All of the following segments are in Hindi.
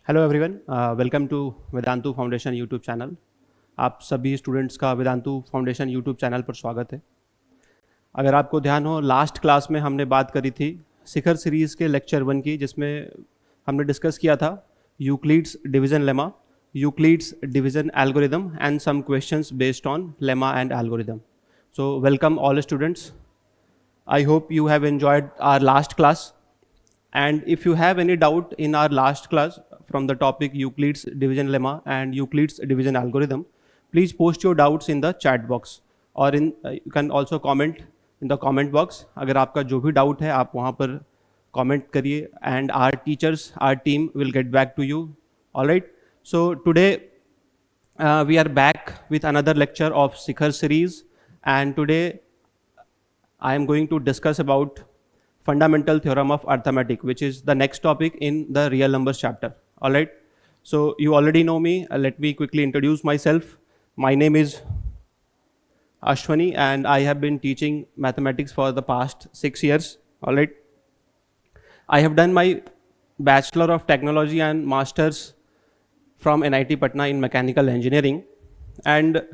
Hello everyone, welcome to Vedantu foundation YouTube channel. आप सभी स्टूडेंट्स का वेदांतु फाउंडेशन यूट्यूब चैनल पर स्वागत है। अगर आपको ध्यान हो, लास्ट क्लास में हमने बात करी थी शिखर सीरीज़ के लेक्चर 1 की, जिसमें हमने डिस्कस किया था Euclid's division lemma, Euclid's division algorithm and some questions based on lemma and algorithm. So welcome all students. I hope you have enjoyed our last class, and if you have any doubt in our last class from the topic Euclid's division lemma and Euclid's division algorithm, please post your doubts in the chat box, or you can also comment in the comment box. अगर आपका जो भी doubt है आप वहाँ पर comment करिए, and our teachers, our team will get back to you. All right. So today we are back with another lecture of Shikhar series, and today I am going to discuss about fundamental theorem of arithmetic, which is the next topic in the real numbers chapter. All right. So you already know me. Let me quickly introduce myself. My name is Ashwani, and I have been teaching mathematics for the past 6 years. All right. I have done my Bachelor of Technology and Masters from NIT Patna in Mechanical Engineering, and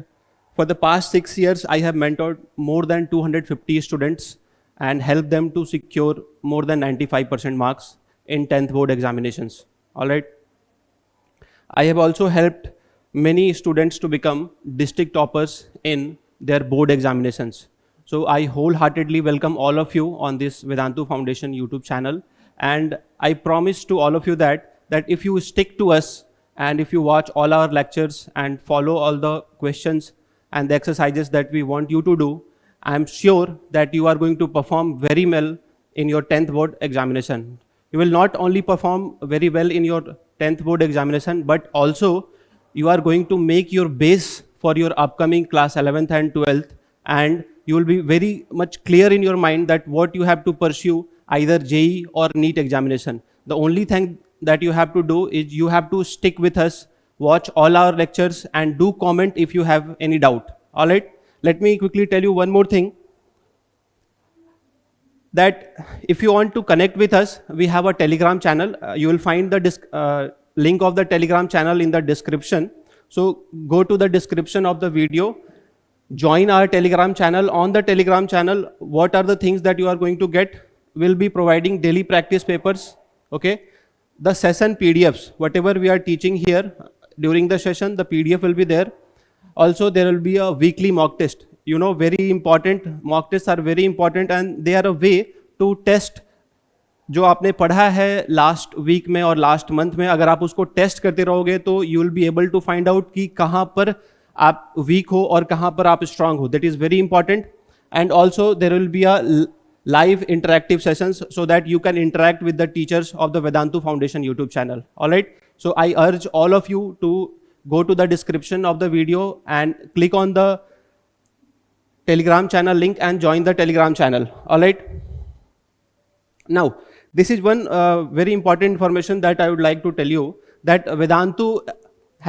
for the past 6 years, I have mentored more than 250 students and helped them to secure more than 95% marks in 10th board examinations. All right. I have also helped many students to become district toppers in their board examinations. So I wholeheartedly welcome all of you on this Vedantu Foundation YouTube channel, and I promise to all of you that if you stick to us and if you watch all our lectures and follow all the questions and the exercises that we want you to do, I am sure that you are going to perform very well in your 10th board examination. You will not only perform very well in your 10th board examination, but also you are going to make your base for your upcoming class 11th and 12th, and you will be very much clear in your mind that what you have to pursue, either JEE or NEET examination. The only thing that you have to do is you have to stick with us, watch all our lectures, and do comment if you have any doubt. All right. Let me quickly tell you one more thing, that if you want to connect with us, we have a Telegram channel. You will find the link of the Telegram channel in the description. So go to the description of the video, join our Telegram channel. On the Telegram channel, what are the things that you are going to get? We'll be providing daily practice papers. Okay. The session PDFs, whatever we are teaching here during the session, the PDF will be there. Also, there will be a weekly mock test. You know, very important. Mock tests are very important, and they are a way to test जो आपने पढ़ा है लास्ट वीक में और लास्ट मंथ में. अगर आप उसको टेस्ट करते रहोगे तो you will be able to find out कि कहाँ पर आप वीक हो और कहाँ पर आप स्ट्रांग हो. That is very important. And also there will be a live interactive sessions so that you can interact with the teachers of the Vedantu Foundation YouTube channel. All right. So I urge all of you to go to the description of the video and click on the Telegram channel link and join the Telegram channel. All right. Now, this is one very important information that I would like to tell you, that Vedantu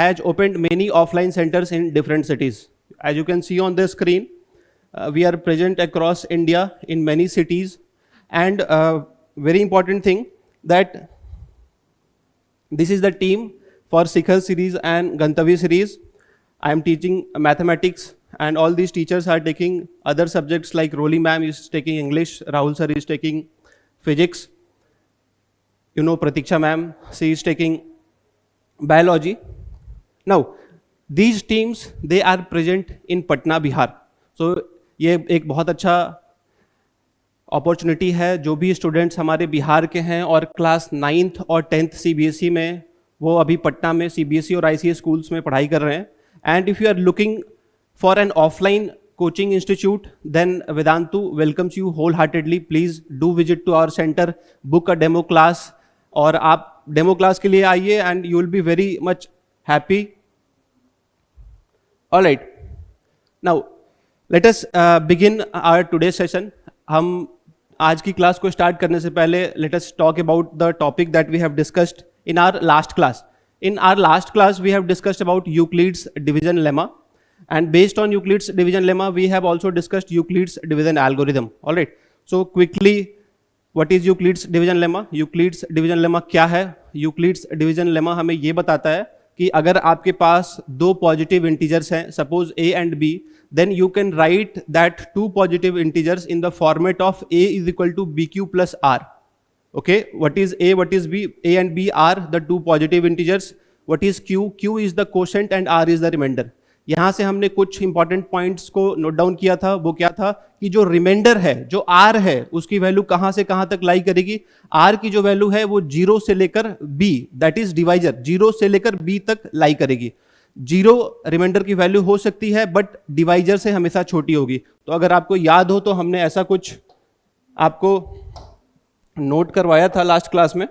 has opened many offline centers in different cities. As you can see on the screen, we are present across India in many cities, and very important thing that this is the team for Shikhar series and Gantavya series. I am teaching mathematics, and all these teachers are taking other subjects, like Roli ma'am is taking English, Rahul sir is taking physics, you know, Pratiksha ma'am, she is taking biology. Now, these teams, they are present in Patna, Bihar. So ये एक बहुत अच्छा अपॉर्चुनिटी है. जो भी स्टूडेंट्स हमारे बिहार के हैं और क्लास 9th और 10th CBSE में, वो अभी पटना में CBSE और ICS स्कूल्स में पढ़ाई कर रहे हैं. And if you are looking for an offline coaching institute, then Vedantu welcomes you wholeheartedly. Please do visit to our centre, book a demo class, और आप डेमो क्लास के लिए आइए and you will be very much happy. Alright. Now let us begin our today session. हम आज की क्लास को स्टार्ट करने से पहले let us talk about the topic that we have discussed in our last class. In our last class, we have discussed about Euclid's division lemma, and based on Euclid's division lemma, we have also discussed Euclid's division algorithm. All right. So quickly, what is Euclid's division lemma? Euclid's division lemma क्या है? यूक्लिड्स डिवीजन लेमा हमें ये बताता है कि अगर आपके पास दो पॉजिटिव इंटीजर्स हैं, suppose a and b, then you can write that two positive integers in the format of a is equal to bq plus r. Okay, what is a, what is b? A and b are the two positive integers. What is q? Q is the quotient and r is the remainder. यहाँ से हमने कुछ इंपॉर्टेंट पॉइंट्स को नोट डाउन किया था। वो क्या था कि जो रिमाइंडर है, जो r है, उसकी वैल्यू कहाँ से कहाँ तक लाई करेगी। r की जो वैल्यू है वो 0 से लेकर b, दैट इज डिवाइजर, 0 से लेकर b तक लाई करेगी। 0 रिमाइंडर की वैल्यू हो सकती है बट डिवाइजर से हमेशा छोटी होगी। तो अगर आपको याद हो तो हमने ऐसा कुछ आपको नोट करवाया था लास्ट क्लास में।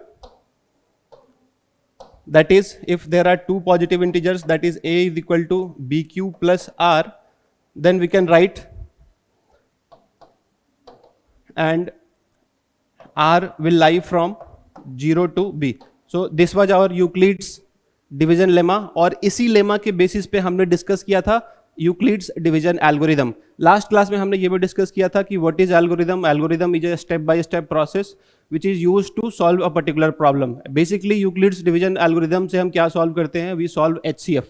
That is, if there are two positive integers, that is a is equal to bq plus r, then we can write and r will lie from 0 to b. So this was our Euclid's division lemma, और इसी लेमा के बेसिस पे हमने डिस्कस किया था Euclid's division algorithm. Last class में हमने ये भी डिस्कस किया था कि what is algorithm. Algorithm is a step by step process which is use to solve a particular problem. Basically Euclid's division algorithm से हम क्या सॉल्व करते हैं, वी सॉल्व HCF।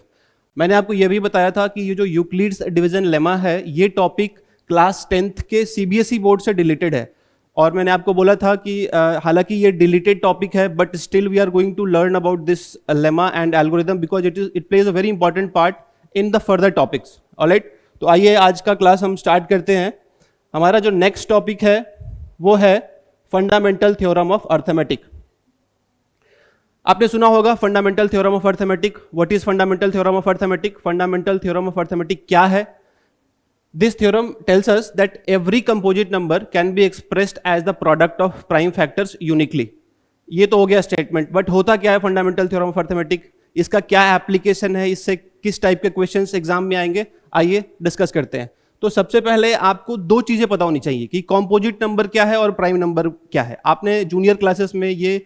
मैंने आपको ये भी बताया था कि ये जो यूक्लिड्स डिवीजन लेमा है, ये टॉपिक क्लास 10th के CBSE बोर्ड से डिलीटेड है। और मैंने आपको बोला था कि हालांकि ये डिलीटेड टॉपिक है but still we are going to learn about this lemma and algorithm because it plays a very important part in the further topics. Alright, तो आइए आज का क्लास हम स्टार्ट करते हैं। हमारा जो नेक्स्ट टॉपिक है वो है फंडामेंटल थ्योरम ऑफ अर्थमेटिक। आपने सुना होगा fundamental theorem of arithmetic. What is fundamental theorem of arithmetic? Fundamental theorem of arithmetic क्या है? This theorem tells us that every composite number can be expressed as the product of prime factors uniquely. ये तो हो गया स्टेटमेंट, बट होता क्या है फंडामेंटल थ्योरम ऑफ अर्थमेटिक? इसका क्या एप्लीकेशन है, इससे किस टाइप के क्वेश्चंस एग्जाम में आएंगे, आइए डिस्कस करते हैं। तो सबसे पहले आपको दो चीजें पता होनी चाहिए कि कॉम्पोजिट नंबर क्या है और प्राइम नंबर क्या है। आपने जूनियर क्लासेस में ये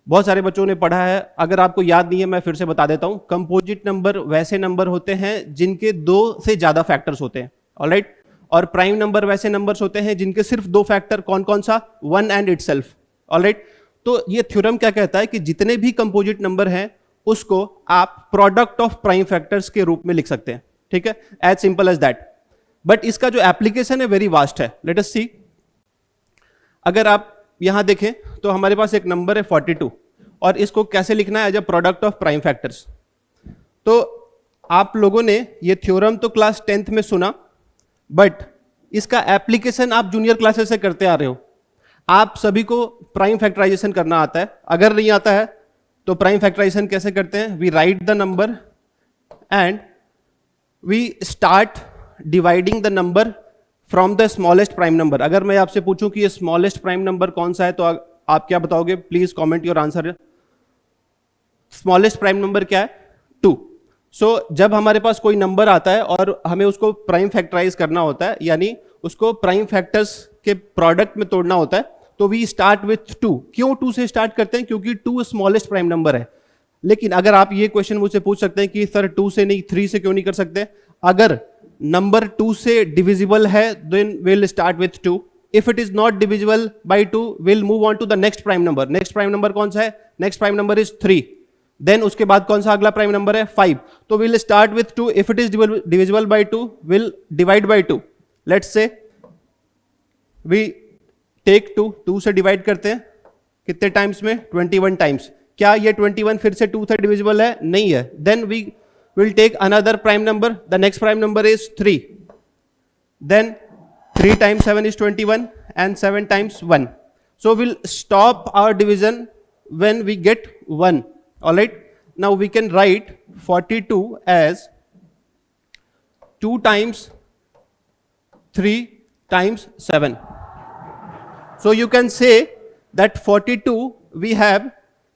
बहुत सारे बच्चों ने पढ़ा है, अगर आपको याद नहीं है मैं फिर से बता देता हूं। कंपोजिट नंबर वैसे नंबर होते हैं जिनके 2 से ज्यादा फैक्टर्स होते हैं, ऑलराइट। और प्राइम नंबर वैसे नंबर्स होते हैं जिनके सिर्फ 2 फैक्टर, कौन कौन सा? 1 एंड इटसेल्फ, ऑलराइट। तो ये थ्योरम क्या कहता है कि जितने भी कंपोजिट नंबर हैं उसको आप प्रोडक्ट ऑफ प्राइम फैक्टर्स के रूप में लिख सकते हैं, ठीक है, as simple as that. But इसका जो एप्लीकेशन है वेरी वास्ट है। लेट अस सी, अगर आप यहां देखें तो हमारे पास एक नंबर है 42 और इसको कैसे लिखना है? As a product of prime factors. तो आप लोगों ने ये थ्योरम तो क्लास 10th में सुना, बट इसका एप्लीकेशन आप जूनियर क्लासेस से करते आ रहे हो। आप सभी को प्राइम फैक्टराइजेशन करना आता है। अगर नहीं आता है तो प्राइम फैक्टराइजेशन कैसे करते हैं? We write the number and we start dividing the number from the smallest prime number. अगर मैं आपसे पूछूं कि ये स्मॉलेस्ट प्राइम नंबर कौन सा है तो आप क्या बताओगे? Please comment your answer. Smallest prime number क्या है? 2। सो जब हमारे पास कोई नंबर आता है और हमें उसको प्राइम फैक्टराइज करना होता है, यानी उसको प्राइम फैक्टर्स के प्रोडक्ट में तोड़ना होता है, तो वी स्टार्ट विथ 2। क्यों 2 से स्टार्ट करते हैं? क्योंकि 2 स्मॉलेस्ट प्राइम नंबर है। लेकिन अगर आप ये क्वेश्चन मुझसे पूछ सकते हैं कि सर 2 से नहीं 3 से क्यों नहीं कर सकते? अगर नंबर 2 से डिविजिबल है then will start with 2। If it is not divisible by 2 will move on to the next prime number. Next prime number कौन सा है? Next prime number is 3। Then उसके बाद कौन सा अगला प्राइम नंबर है? 5। तो will start with 2। If it is divisible by 2 will divide by 2। Let's say we take 2 से डिवाइड करते हैं कितने टाइम्स में? 21 टाइम्स। क्या ये 21 फिर से 2 से डिविजिबल है? नहीं है। Then we will take another prime number, the next prime number is 3। Then 3 times 7 is 21 and 7 times 1. So we'll stop our division when we get 1. Alright, now we can write 42 as 2 times 3 times 7. So you can say that 42 we have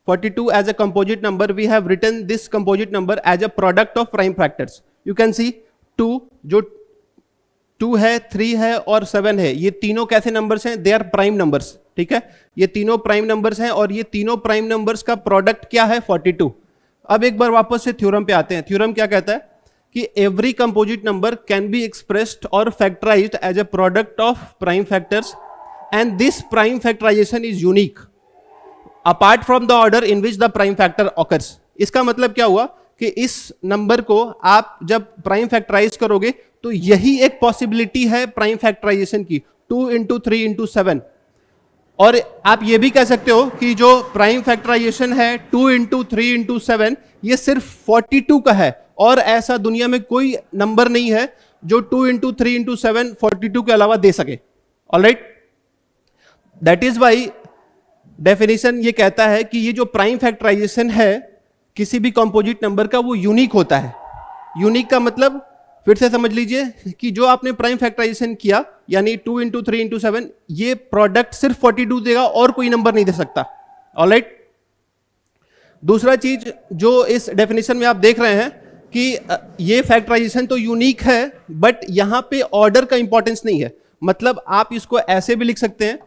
42 as a composite number. We have written this composite number as a product of prime factors. You can see 2 जो 2 है, 3 है और 7 है, ये तीनों कैसे नंबर्स हैं? दे आर प्राइम नंबर्स, ठीक है। ये तीनों प्राइम नंबर्स हैं और ये तीनों प्राइम नंबर्स का प्रोडक्ट क्या है? 42। अब एक बार वापस से थ्योरम पे आते हैं। थ्योरम क्या कहता है कि every composite number can be expressed और factorised as a product of prime factors and this prime factorisation is unique. Apart from the order in which the prime factor occurs. इसका मतलब क्या हुआ कि इस नंबर को आप जब प्राइम फैक्टराइज करोगे तो यही एक पॉसिबिलिटी है प्राइम फैक्टराइजेशन की, 2 इंटू 3 इंटू 7। और आप ये भी कह सकते हो कि जो प्राइम फैक्टराइजेशन है 2 इंटू 3 इंटू 7 ये सिर्फ 42 का है, और ऐसा दुनिया में कोई नंबर नहीं है जो 2 इंटू 3 इंटू 7 42 के अलावा दे सके। Alright, that is why definition ये कहता है कि ये जो प्राइम फैक्टराइजेशन है किसी भी कंपोजिट नंबर का वो यूनिक होता है। यूनिक का मतलब फिर से समझ लीजिए कि जो आपने प्राइम फैक्टराइजेशन किया यानी 2 इंटू 3 इंटू 7 ये प्रोडक्ट सिर्फ 42 देगा और कोई नंबर नहीं दे सकता। ऑलराइट, दूसरा चीज जो इस डेफिनेशन में आप देख रहे हैं कि ये फैक्टराइजेशन तो यूनिक है बट यहां पे ऑर्डर का इंपॉर्टेंस नहीं है। मतलब आप इसको ऐसे भी लिख सकते हैं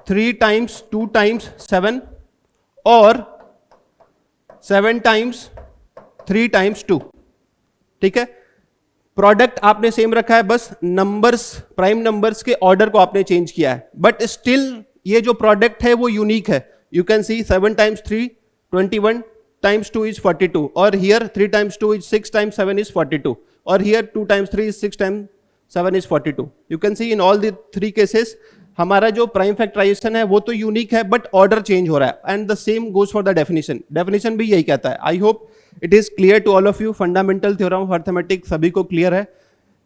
3 टाइम्स 2 टाइम्स 7 और 7 टाइम्स 3 टाइम्स 2। ठीक है, प्रोडक्ट आपने सेम रखा है, बस नंबर्स प्राइम नंबर्स के ऑर्डर को आपने चेंज किया है, बट स्टिल ये जो प्रोडक्ट है वो यूनिक है। You can C 7 times 3 21 times 2 is 42, or here 3 times 2 is 6 times 7 is 42, or here 2 times 3 is 6 times 7 is 42. You can see in all the three cases हमारा जो प्राइम फैक्टराइजेशन है वो तो यूनिक है बट ऑर्डर चेंज हो रहा है, and the same goes for the definition. Definition भी यही कहता है। I hope it is clear to all of you. Fundamental theorem of arithmetic सभी को क्लियर है।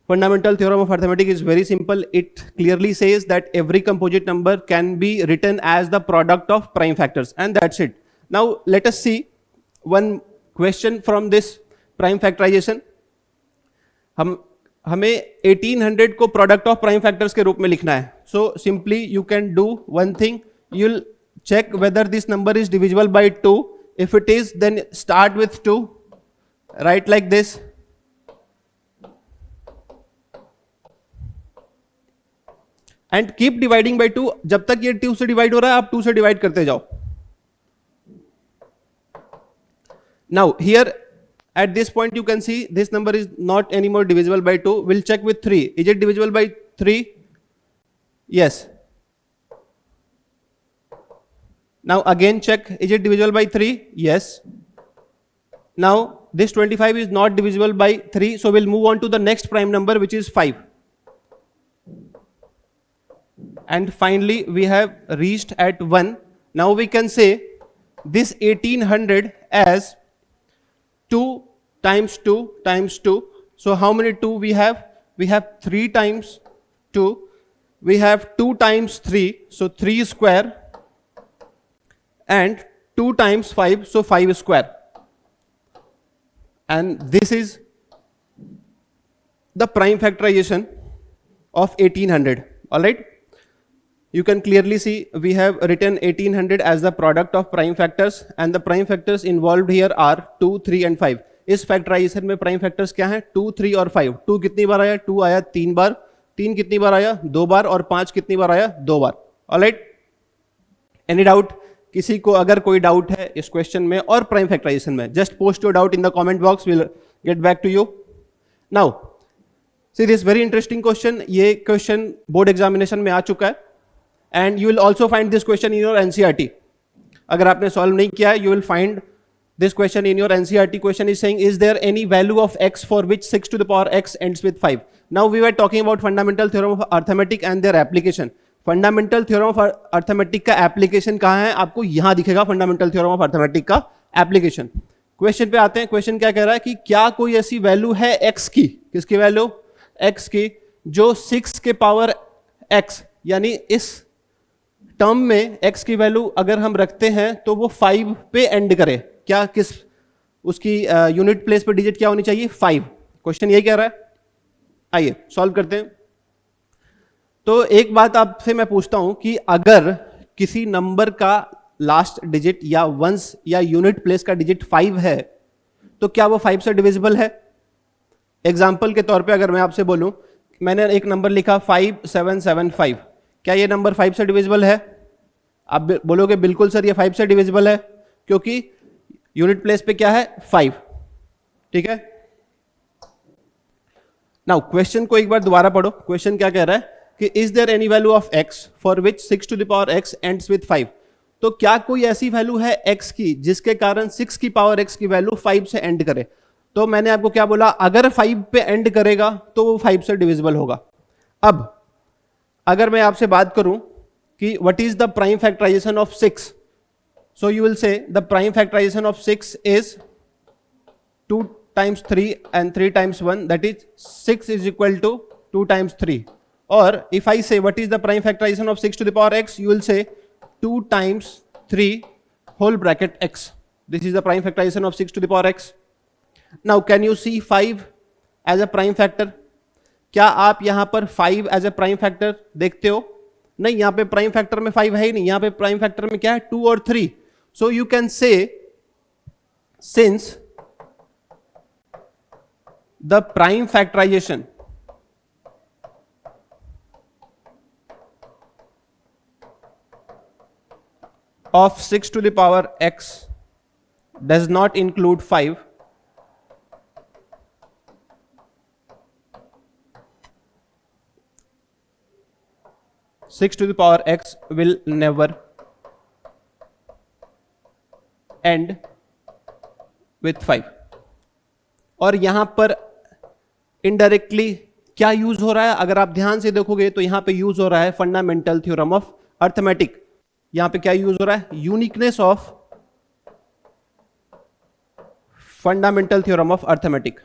Fundamental theorem of arithmetic is very simple. It clearly says that every composite number can be written as the product of prime factors, and that's it. Now let us see one question from this prime factorization। हमें 1800 को प्रोडक्ट ऑफ प्राइम फैक्टर्स के रूप में लिखना है। So simply you can do one thing, you will check whether this number is divisible by 2। If it is then start with 2, right like this, and keep dividing by 2। जब तक ये 2 से डिवाइड हो रहा है आप 2 से डिवाइड करते जाओ। Now here at this point you can see this number is not anymore divisible by 2. We'll check with 3. Is it divisible by 3? Yes. Now again check, is it divisible by 3? Yes. Now this 25 is not divisible by 3, so we'll move on to the next prime number which is 5. And finally we have reached at 1. Now we can say this 1800 as 2 times 2 times 2. So how many 2 we have? We have 3 times 2. We have 2 times 3, so 3 square, and 2 times 5, so 5 square. And this is the prime factorization of 1800. All right. You can clearly see we have written 1800 as the product of prime factors, and the prime factors involved here are 2, 3 and 5. इस फैक्टराइजेशन में प्राइम फैक्टर्स क्या हैं? 2, 3 और 5। 2 कितनी बार आया? 2 आया 3 बार। 3 कितनी बार आया? 2 बार। और 5 कितनी बार आया? 2 बार। Alright, any doubt? किसी को अगर कोई डाउट है इस क्वेश्चन में और प्राइम फैक्टराइजेशन में, just post your doubt in the comment box, will get back to you. Now see this very interesting question. ये क्वेश्चन बोर्ड एग्जामिनेशन में आ चुका है, and you will also find this question in your NCERT. अगर आपने सॉल्व नहीं किया है, you will find this question in your NCERT. Question is saying, is there any value of x for which 6 to the power x ends with 5? Now we were talking about fundamental theorem of arithmetic and their application. Fundamental theorem of arithmetic का application कहाँ है? आपको यहाँ दिखेगा fundamental theorem of arithmetic का application. क्वेश्चन पे आते हैं। क्वेश्चन क्या कह रहा है कि क्या कोई ऐसी वैल्यू है x की, किसकी वैल्यू? x की, जो 6 के पावर x, यानी इस टर्म में x की वैल्यू अगर हम रखते हैं तो वो 5 पे एंड करे। क्या, किस उसकी यूनिट प्लेस पे डिजिट क्या होनी चाहिए? 5। क्वेश्चन यही कह रहा है। आइए सॉल्व करते हैं। तो एक बात आपसे मैं पूछता हूं कि अगर किसी नंबर का लास्ट डिजिट या वंस या यूनिट प्लेस का डिजिट 5 है तो क्या वो 5 से डिविजिबल है? एग्जाम्पल के तौर पे अगर मैं आपसे बोलूं, मैंने एक नंबर लिखा 5775, क्या ये नंबर 5 से डिविजिबल है? आप बोलोगे बिल्कुल सर ये 5 से डिविजिबल है, क्योंकि यूनिट प्लेस पे क्या है? 5। ठीक है। नाउ क्वेश्चन को एक बार दोबारा पढ़ो। क्वेश्चन क्या कह रहा है कि is there any value of x for which 6 to the power x ends with 5? तो क्या कोई ऐसी वैल्यू है x की जिसके कारण 6 की पावर x की वैल्यू 5 से एंड करे? तो मैंने आपको क्या बोला, अगर 5 पे एंड करेगा तो वो 5 से डिविजिबल होगा। अब अगर मैं आपसे बात करूं कि what is the prime factorisation of 6, so you will say the prime factorisation of 6 is 2 times 3 and 3 times 1, that is 6 is equal to 2 times 3. Or if I say what is the prime factorization of 6 to the power x, you will say 2 times 3 whole bracket x. This is the prime factorization of 6 to the power x. Now can you see 5 as a prime factor? क्या आप यहां पर 5 as a prime factor देखते हो? नहीं, यहां पे प्राइम फैक्टर में 5 है ही नहीं, यहां पे प्राइम फैक्टर में क्या है, 2 और 3. So you can say since the prime factorization of 6 to the power x does not include 5, (6 to the power x will never end with 5. और यहां पर इनडायरेक्टली क्या यूज हो रहा है, अगर आप ध्यान से देखोगे तो यहां पे यूज हो रहा है फंडामेंटल थ्योरम ऑफ अर्थमेटिक. यहां पे क्या यूज हो रहा है, uniqueness of fundamental theorem of arithmetic.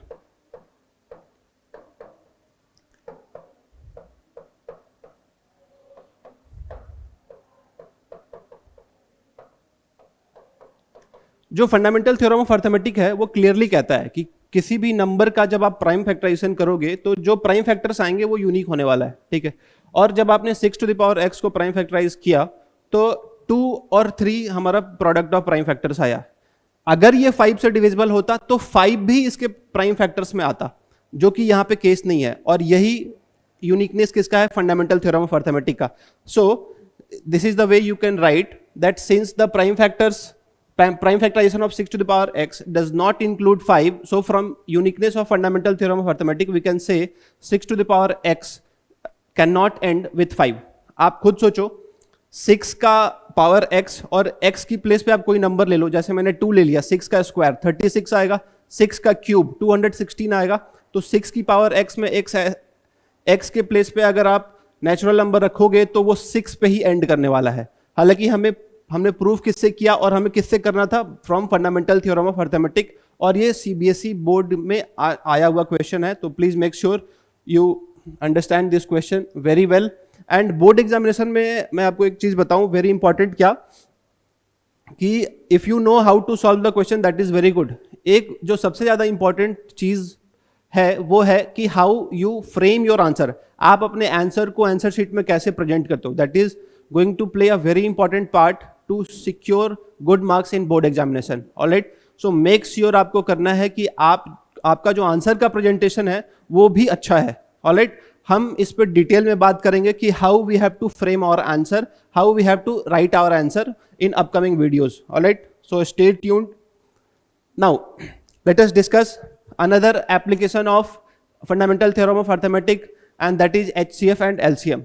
जो फंडामेंटल थ्योरम ऑफ अर्थमेटिक है वो क्लियरली कहता है कि किसी भी नंबर का जब आप प्राइम फैक्टराइजेशन करोगे तो जो प्राइम फैक्टर्स आएंगे वो यूनिक होने वाला है, ठीक है. और जब आपने 6 टू द पावर x को प्राइम फैक्टराइज किया तो 2 और 3 हमारा प्रोडक्ट ऑफ प्राइम फैक्टर्स आया. अगर ये 5 से डिविजिबल होता तो 5 भी इसके प्राइम फैक्टर्स में आता, जो कि यहां पे केस नहीं है. और यही यूनिकनेस किसका है, फंडामेंटल थ्योरम ऑफ अर्थमेटिक का. सो this is the way you can write that since the prime factorization of 6 to the power x does not include 5, so from uniqueness of fundamental theorem of arithmetic we can say 6 to the power x cannot end with 5. आप खुद सोचो, 6 का पावर x और x की प्लेस पे आप कोई नंबर ले लो, जैसे मैंने 2 ले लिया, 6 का स्क्वायर 36 आएगा, 6 का क्यूब 216 आएगा. तो 6 की पावर x में x के प्लेस पे अगर आप नेचुरल नंबर रखोगे तो वो 6 पे ही एंड करने वाला है. हालांकि हमने प्रूफ किससे किया और हमें किससे करना था, from fundamental theorem of arithmetic. और ये सीबीएसई बोर्ड में आया हुआ क्वेश्चन है, तो please make sure you understand this question very well. And board examination में मैं आपको एक चीज बताऊं वेरी इंपॉर्टेंट, क्या कि if you know how to solve the question that is very good. एक जो सबसे ज्यादा इंपॉर्टेंट चीज है वो है कि how you frame your answer. आप अपने आंसर को आंसर शीट में कैसे प्रेजेंट करते हो, that is going to play a very important part to secure good marks in board examination. Alright, so make sure आपको करना है कि आपका जो आंसर का प्रेजेंटेशन है वो भी अच्छा है. ऑलराइट, हम इस पर डिटेल में बात करेंगे कि how we have to frame our answer, how we have to write our answer in upcoming videos. Alright, so stay tuned. Now let us discuss another application of fundamental theorem of arithmetic and that is HCF and LCM.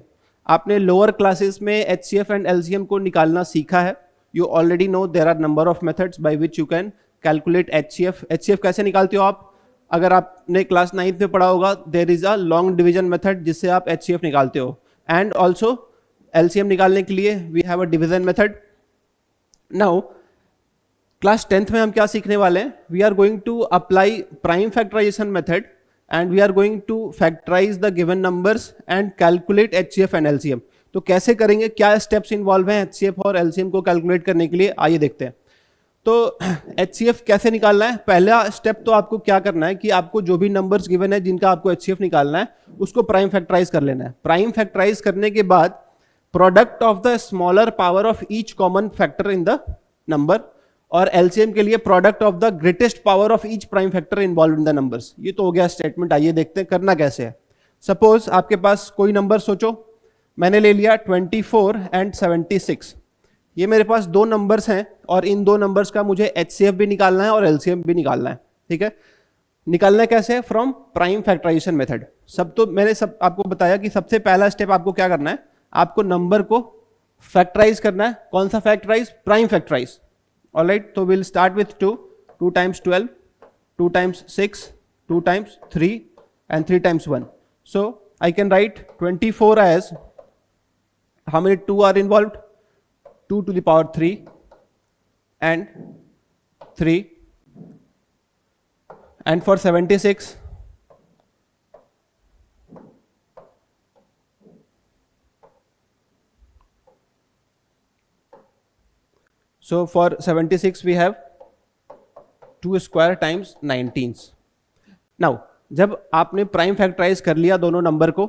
आपने लोअर क्लासेस में HCF and LCM को निकालना सीखा है. You already know there are number of methods by which you can calculate HCF. HCF कैसे निकालते हो आप, अगर आपने क्लास 9th में पढ़ा होगा, there is a long division method जिससे आप HCF निकालते हो. And also LCM निकालने के लिए we have a division method. Now class 10th में हम क्या सीखने वाले हैं, we are going to apply prime factorization method and we are going to factorize the given numbers and calculate HCF and LCM. तो कैसे करेंगे, क्या स्टेप्स इन्वॉल्व हैं HCF और LCM को कैलकुलेट करने के लिए, आइए देखते हैं. तो HCF कैसे निकालना है, पहला स्टेप तो आपको क्या करना है कि आपको जो भी नंबर्स गिवन है जिनका आपको HCF निकालना है उसको प्राइम फैक्टराइज कर लेना है. प्राइम फैक्टराइज करने के बाद product of the smaller power of each common factor in the number, और LCM के लिए product of the greatest power of each prime factor involve in the numbers. ये तो हो गया स्टेटमेंट. आइए देखते हैं करना कैसे है. सपोज आपके पास कोई नंबर सोचो, मैंने ले लिया 24 एंड 76. ये मेरे पास दो नंबर्स हैं और इन दो नंबर्स का मुझे HCF भी निकालना है और LCM भी निकालना है. ठीक है, निकालना कैसे है, फ्रॉम प्राइम फैक्टराइजेशन मेथड. मैंने आपको बताया कि सबसे पहला स्टेप आपको क्या करना है, आपको नंबर को फैक्टराइज करना है. कौन सा फैक्टराइज? Prime factorize. ऑलराइट, तो will start with 2. 2 times 12, 2 times 6, 2 times 3 and 3 times 1. So I can write 24 as, how many 2 are involved? 2 to the power 3 and 3. And for 76, so for 76 we have 2 square times 19. Now जब आपने प्राइम फैक्टराइज कर लिया दोनों नंबर को,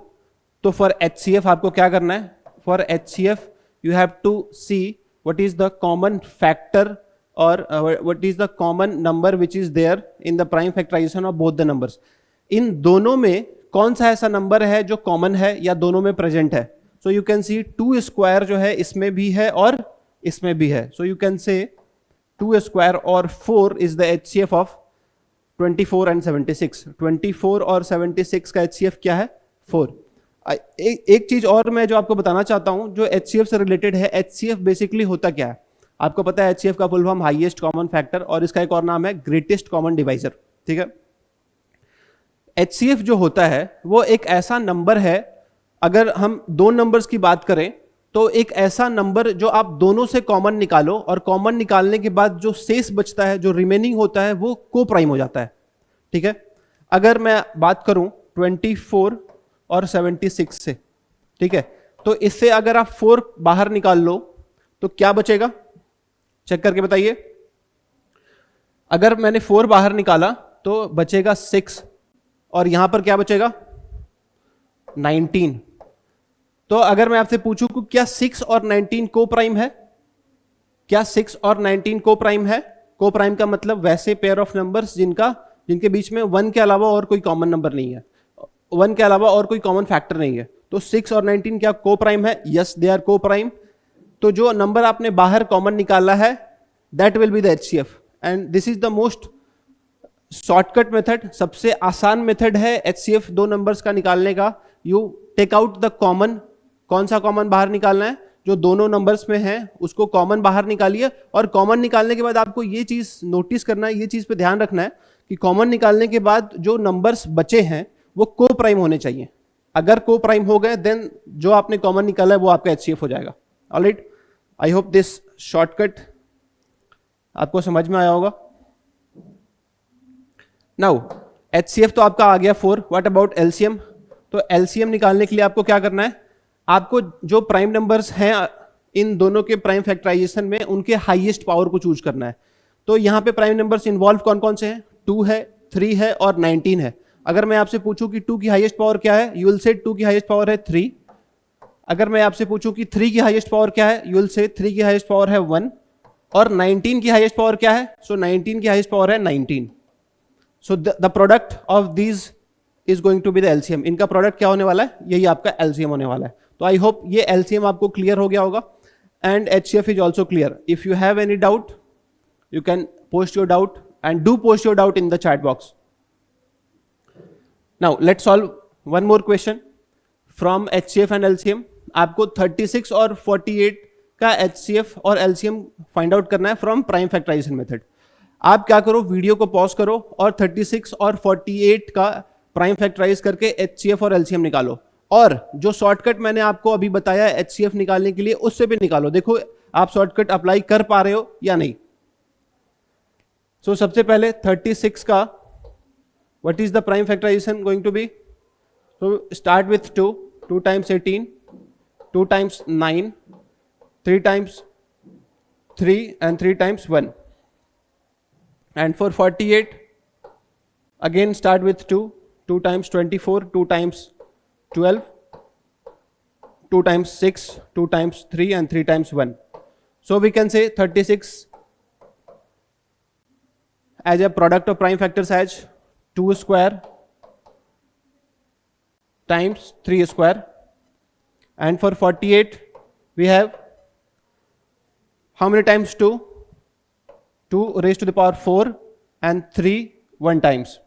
तो फॉर HCF आपको क्या करना है? For HCF you have to see what is the common factor और what is the common number which is there in the prime factorisation of both the numbers. इन दोनों में कौन सा ऐसा नंबर है जो कॉमन है या दोनों में प्रेजेंट है? सो यू कैन सी 2 स्क्वायर जो है इसमें भी है और इसमें भी है. सो यू कैन से 2 स्क्वायर और 4 is the HCF of 24 and 76. 24 और 76 का HCF क्या है? 4. एक चीज और मैं जो आपको बताना चाहता हूं जो HCF से रिलेटेड है. HCF बेसिकली होता क्या है? आपको पता है HCF का full form highest common factor, और इसका एक और नाम है ग्रेटेस्ट कॉमन डिवाइजर. ठीक है, HCF जो होता है वो एक ऐसा नंबर है, अगर हम दो नंबर्स की बात करें तो एक ऐसा नंबर जो आप दोनों से कॉमन निकालो और कॉमन निकालने के बाद जो शेष बचता है, जो रिमेनिंग होता है, वो को प्राइम हो जाता है. ठीक है, अगर मैं बात करूं 24 और 76 से, ठीक है, तो इससे अगर आप 4 बाहर निकाल लो तो क्या बचेगा? चेक करके बताइए. अगर मैंने 4 बाहर निकाला तो बचेगा 6, और यहां पर क्या बचेगा? 19. तो अगर मैं आपसे पूछूं कि क्या 6 और 19 को प्राइम है? क्या 6 और 19 को प्राइम है? को प्राइम का मतलब वैसे पेयर ऑफ नंबर्स जिनके बीच में 1 के अलावा और कोई कॉमन नंबर नहीं है, 1 के अलावा और कोई कॉमन फैक्टर नहीं है. तो 6 और 19 क्या को प्राइम है? यस, दे आर को प्राइम. तो जो नंबर आपने बाहर कॉमन निकाला है that will be the HCF, and this is the most shortcut method. सबसे आसान मेथड है HCF दो नंबर्स का निकालने का. You take out the common. कौन सा कॉमन बाहर निकालना है? जो दोनों नंबर्स में है उसको कॉमन बाहर निकालिए, और कॉमन निकालने के बाद आपको ये चीज नोटिस करना है, ये चीज पे ध्यान रखना है कि कॉमन निकालने के बाद जो नंबर्स बचे हैं वो को प्राइम होने चाहिए. अगर को प्राइम हो गए देन जो आपने कॉमन निकाला है वो आपका HCF हो जाएगा. Alright, I hope this shortcut आपको समझ में आया होगा. नाउ HCF तो आपका आ गया 4. What about LCM? तो LCM निकालने के लिए आपको क्या करना है? आपको जो प्राइम नंबर्स हैं इन दोनों के प्राइम फैक्टराइजेशन में उनके हाईएस्ट पावर को चूज करना है. तो यहां पे प्राइम नंबर्स इन्वॉल्व कौन कौन से हैं? 2 है, 3 है और 19 है. अगर मैं आपसे पूछूं कि 2 की हाईएस्ट पावर क्या है, यू विल से 2 की हाईएस्ट पावर है 3. अगर मैं आपसे पूछूं कि 3 की हाईएस्ट पावर क्या है, यू विल से 3 की हाईएस्ट पावर है 1. और 19 की हाईएस्ट पावर क्या है? सो 19 की हाईएस्ट पावर है 19. So the product of these is going to be the LCM. इनका प्रोडक्ट क्या होने वाला है? यही आपका LCM होने वाला है. तो आई होप ये LCM आपको क्लियर हो गया होगा, and HCF is also clear. If you have any doubt you can post your doubt, and do post your doubt in the chat box. Now let's solve one more question from HCF and LCM. आपको 36 और 48 का HCF और LCM फाइंड आउट करना है फ्रॉम प्राइम फैक्टराइजेशन मेथड. आप क्या करो, वीडियो को पॉज करो और 36 और 48 का प्राइम फैक्टराइज करके HCF और LCM निकालो, और जो शॉर्टकट मैंने आपको अभी बताया है HCF निकालने के लिए उससे भी निकालो. देखो आप शॉर्टकट अप्लाई कर पा रहे हो या नहीं. सो सबसे पहले 36 का what is the prime factorization going to be? So start with 2. 2 times 18, 2 times 9, 3 times 3 and 3 times 1. And for 48 again start with 2. 2 times 24, 2 times 12, 2 times 6, 2 times 3 and 3 times 1. So we can say 36 as a product of prime factors as 2 square times 3 square. And for 48 we have how many times 2? 2 raised to the power 4 and 3 1 times.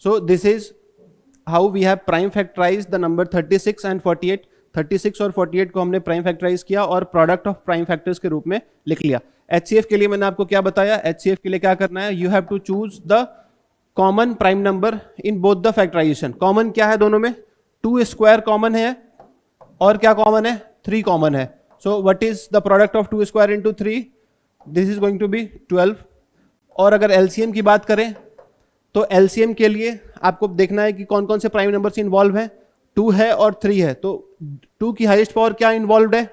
So this is how we have prime factorized the number 36 and 48. 36 और 48 को हमने प्राइम फैक्टराइज किया और प्रोडक्ट ऑफ प्राइम फैक्टर्स के रूप में लिख लिया। HCF के लिए मैंने आपको क्या बताया, HCF के लिए क्या करना है, you have to choose the common prime number in both the factorization. Common क्या है दोनों में, 2 स्क्वायर कॉमन है और क्या कॉमन है, 3 कॉमन है। So what is the product of 2 square into 3, this is going to be 12। और अगर एलसीएम की बात करें तो एलसीएम के लिए आपको देखना है कि कौन कौन से प्राइम नंबर्स इन्वॉल्व हैं, 2 है और 3 है। तो 2 की हाईएस्ट पावर क्या इन्वॉल्व है,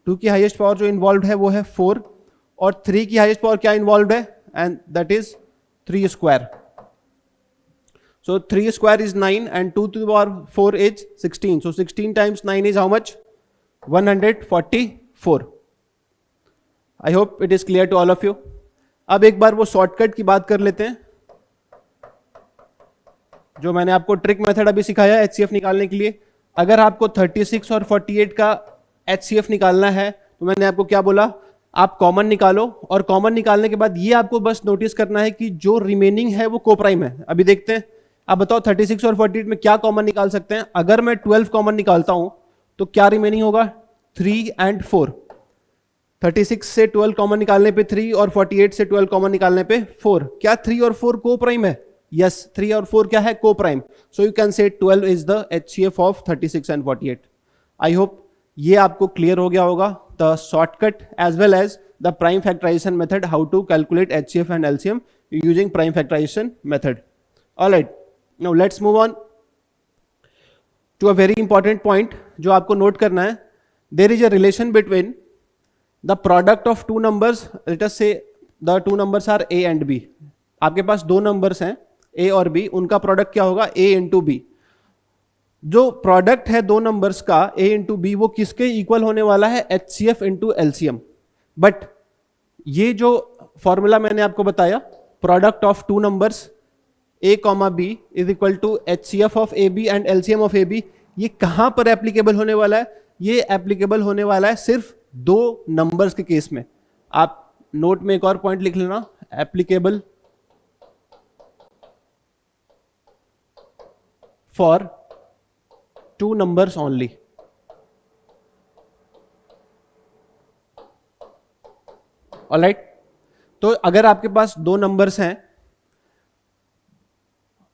2 की हाईएस्ट पावर जो इन्वॉल्व है वो है 4 और 3 की हाईएस्ट पावर क्या इन्वॉल्व है, and that is 3 square. So 3 square is 9 and 2 to the power 4 is 16. So 16 times 9 is how much? 144. I hope it is clear to all of you. अब एक बार वो शॉर्टकट की बात कर लेते हैं, जो मैंने आपको ट्रिक मेथड अभी सिखाया है HCF निकालने के लिए। अगर आपको 36 और 48 का HCF निकालना है तो मैंने आपको क्या बोला, आप कॉमन निकालो और कॉमन निकालने के बाद ये आपको बस नोटिस करना है कि जो रिमेनिंग है वो कोप्राइम है। अभी देखते हैं, आप बताओ 36 और 48 में क्या कॉमन निकाल सकते हैं। अगर मैं 12 कॉमन निकालता हूं तो क्या रिमेनिंग होगा, 3 एंड 4। 36 से 12 कॉमन निकालने पे 3 और 48 से 12 कॉमन निकालने पे 4। क्या 3 और 4 को प्राइम है? यस, 3 और 4 क्या है, को prime. So you can say 12 is the HCF of 36 and 48। I hope ये आपको क्लियर हो गया होगा, the shortcut as well as the prime factorization method, how to calculate HCF and LCM using prime factorization method. Alright, now let's move on to a very important point जो आपको नोट करना है। there is a relation between the product of two numbers, let us say the two numbers are A and B। आपके पास दो नंबर्स हैं A और B, उनका प्रोडक्ट क्या होगा, A इंटू B। जो प्रोडक्ट है दो नंबर्स का A इंटू B, वो किसके इक्वल होने वाला है, HCF इंटू LCM। बट ये जो फॉर्मूला मैंने आपको बताया, product of two numbers A comma B is equal to HCF of AB and LCM of AB, ये कहां पर एप्लीकेबल होने वाला है, ये एप्लीकेबल होने वाला है सिर्फ दो नंबर्स के केस में। आप नोट में एक और पॉइंट लिख लेना, applicable for two numbers only. Alright, तो अगर आपके पास दो नंबर्स हैं